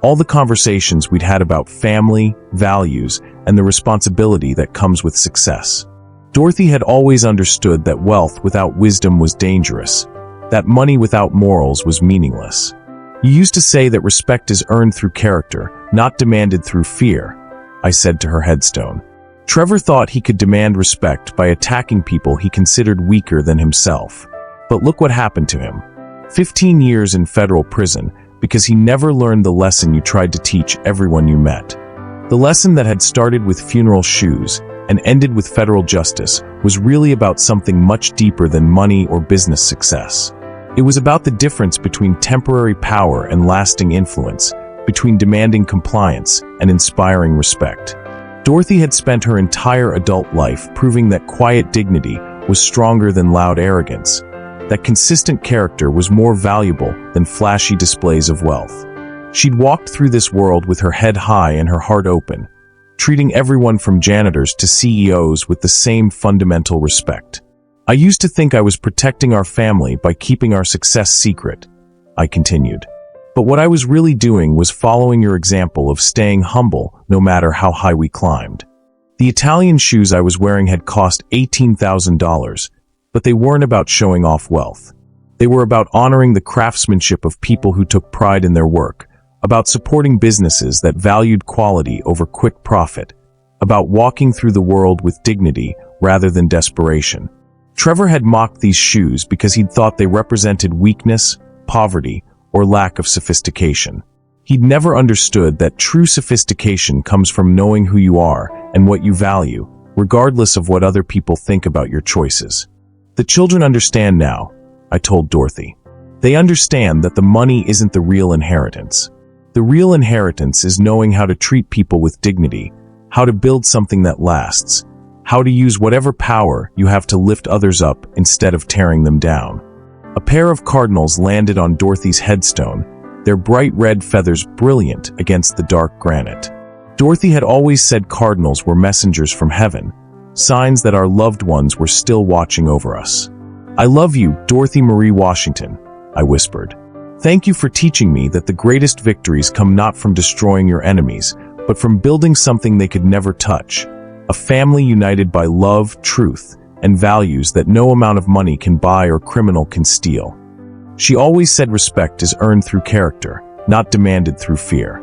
All the conversations we'd had about family, values, and the responsibility that comes with success. Dorothy had always understood that wealth without wisdom was dangerous, that money without morals was meaningless. You used to say that respect is earned through character, not demanded through fear, I said to her headstone. Trevor thought he could demand respect by attacking people he considered weaker than himself. But look what happened to him. 15 years in federal prison because he never learned the lesson you tried to teach everyone you met. The lesson that had started with funeral shoes and ended with federal justice was really about something much deeper than money or business success. It was about the difference between temporary power and lasting influence, between demanding compliance and inspiring respect. Dorothy had spent her entire adult life proving that quiet dignity was stronger than loud arrogance, that consistent character was more valuable than flashy displays of wealth. She'd walked through this world with her head high and her heart open, treating everyone from janitors to CEOs with the same fundamental respect. I used to think I was protecting our family by keeping our success secret, I continued. But what I was really doing was following your example of staying humble no matter how high we climbed. The Italian shoes I was wearing had cost $18,000, but they weren't about showing off wealth. They were about honoring the craftsmanship of people who took pride in their work, about supporting businesses that valued quality over quick profit, about walking through the world with dignity rather than desperation. Trevor had mocked these shoes because he'd thought they represented weakness, poverty, or lack of sophistication. He'd never understood that true sophistication comes from knowing who you are and what you value, regardless of what other people think about your choices. The children understand now, I told Dorothy. They understand that the money isn't the real inheritance. The real inheritance is knowing how to treat people with dignity, how to build something that lasts, how to use whatever power you have to lift others up instead of tearing them down. A pair of cardinals landed on Dorothy's headstone, their bright red feathers brilliant against the dark granite. Dorothy had always said cardinals were messengers from heaven, signs that our loved ones were still watching over us. I love you, Dorothy Marie Washington, I whispered. Thank you for teaching me that the greatest victories come not from destroying your enemies, but from building something they could never touch. A family united by love, truth, and values that no amount of money can buy or criminal can steal. She always said respect is earned through character, not demanded through fear.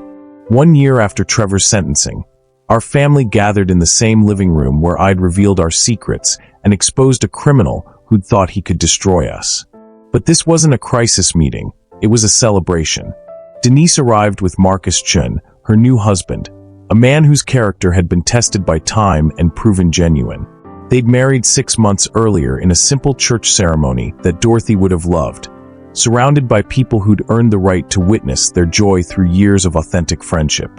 1 year after Trevor's sentencing, our family gathered in the same living room where I'd revealed our secrets and exposed a criminal who'd thought he could destroy us. But this wasn't a crisis meeting, it was a celebration. Denise arrived with Marcus Chun, her new husband, a man whose character had been tested by time and proven genuine. They'd married 6 months earlier in a simple church ceremony that Dorothy would have loved, surrounded by people who'd earned the right to witness their joy through years of authentic friendship.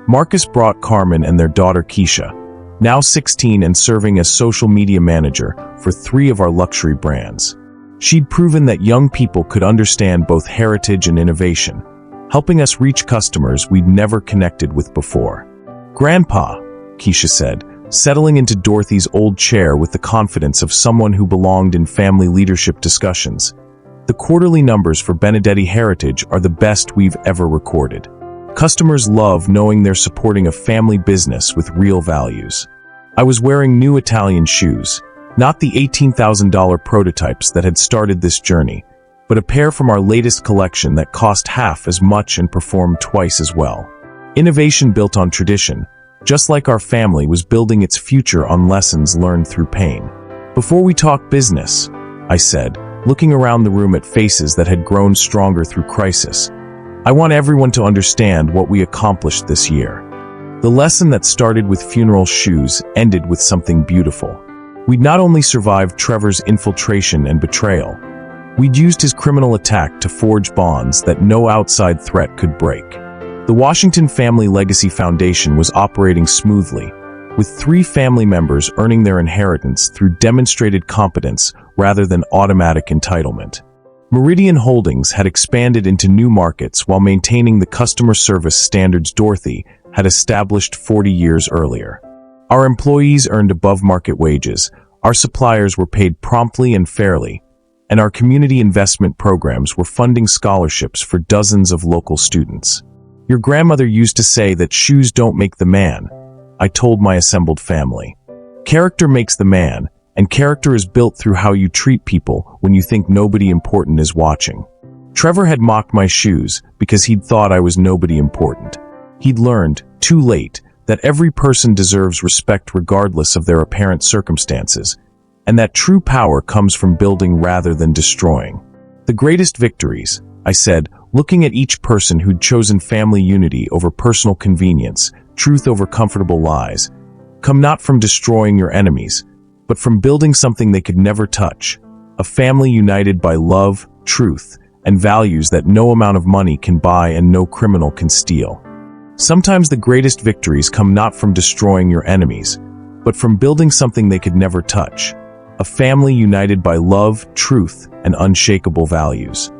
Marcus brought Carmen and their daughter Keisha, now 16 and serving as social media manager for 3 of our luxury brands. She'd proven that young people could understand both heritage and innovation, helping us reach customers we'd never connected with before. Grandpa, Keisha said, settling into Dorothy's old chair with the confidence of someone who belonged in family leadership discussions. The quarterly numbers for Benedetti Heritage are the best we've ever recorded. Customers love knowing they're supporting a family business with real values. I was wearing new Italian shoes, not the $18,000 prototypes that had started this journey, but a pair from our latest collection that cost half as much and performed twice as well. Innovation built on tradition, just like our family was building its future on lessons learned through pain. Before we talk business, I said, looking around the room at faces that had grown stronger through crisis, I want everyone to understand what we accomplished this year. The lesson that started with funeral shoes ended with something beautiful. We'd not only survived Trevor's infiltration and betrayal, we'd used his criminal attack to forge bonds that no outside threat could break. The Washington Family Legacy Foundation was operating smoothly, with 3 family members earning their inheritance through demonstrated competence rather than automatic entitlement. Meridian Holdings had expanded into new markets while maintaining the customer service standards Dorothy had established 40 years earlier. Our employees earned above-market wages, our suppliers were paid promptly and fairly, and our community investment programs were funding scholarships for dozens of local students. Your grandmother used to say that shoes don't make the man, I told my assembled family. Character makes the man, and character is built through how you treat people when you think nobody important is watching. Trevor had mocked my shoes because he'd thought I was nobody important. He'd learned, too late, that every person deserves respect regardless of their apparent circumstances, and that true power comes from building rather than destroying. The greatest victories, I said, looking at each person who'd chosen family unity over personal convenience, truth over comfortable lies, come not from destroying your enemies, but from building something they could never touch, a family united by love, truth, and values that no amount of money can buy and no criminal can steal. Sometimes the greatest victories come not from destroying your enemies, but from building something they could never touch, a family united by love, truth, and unshakable values.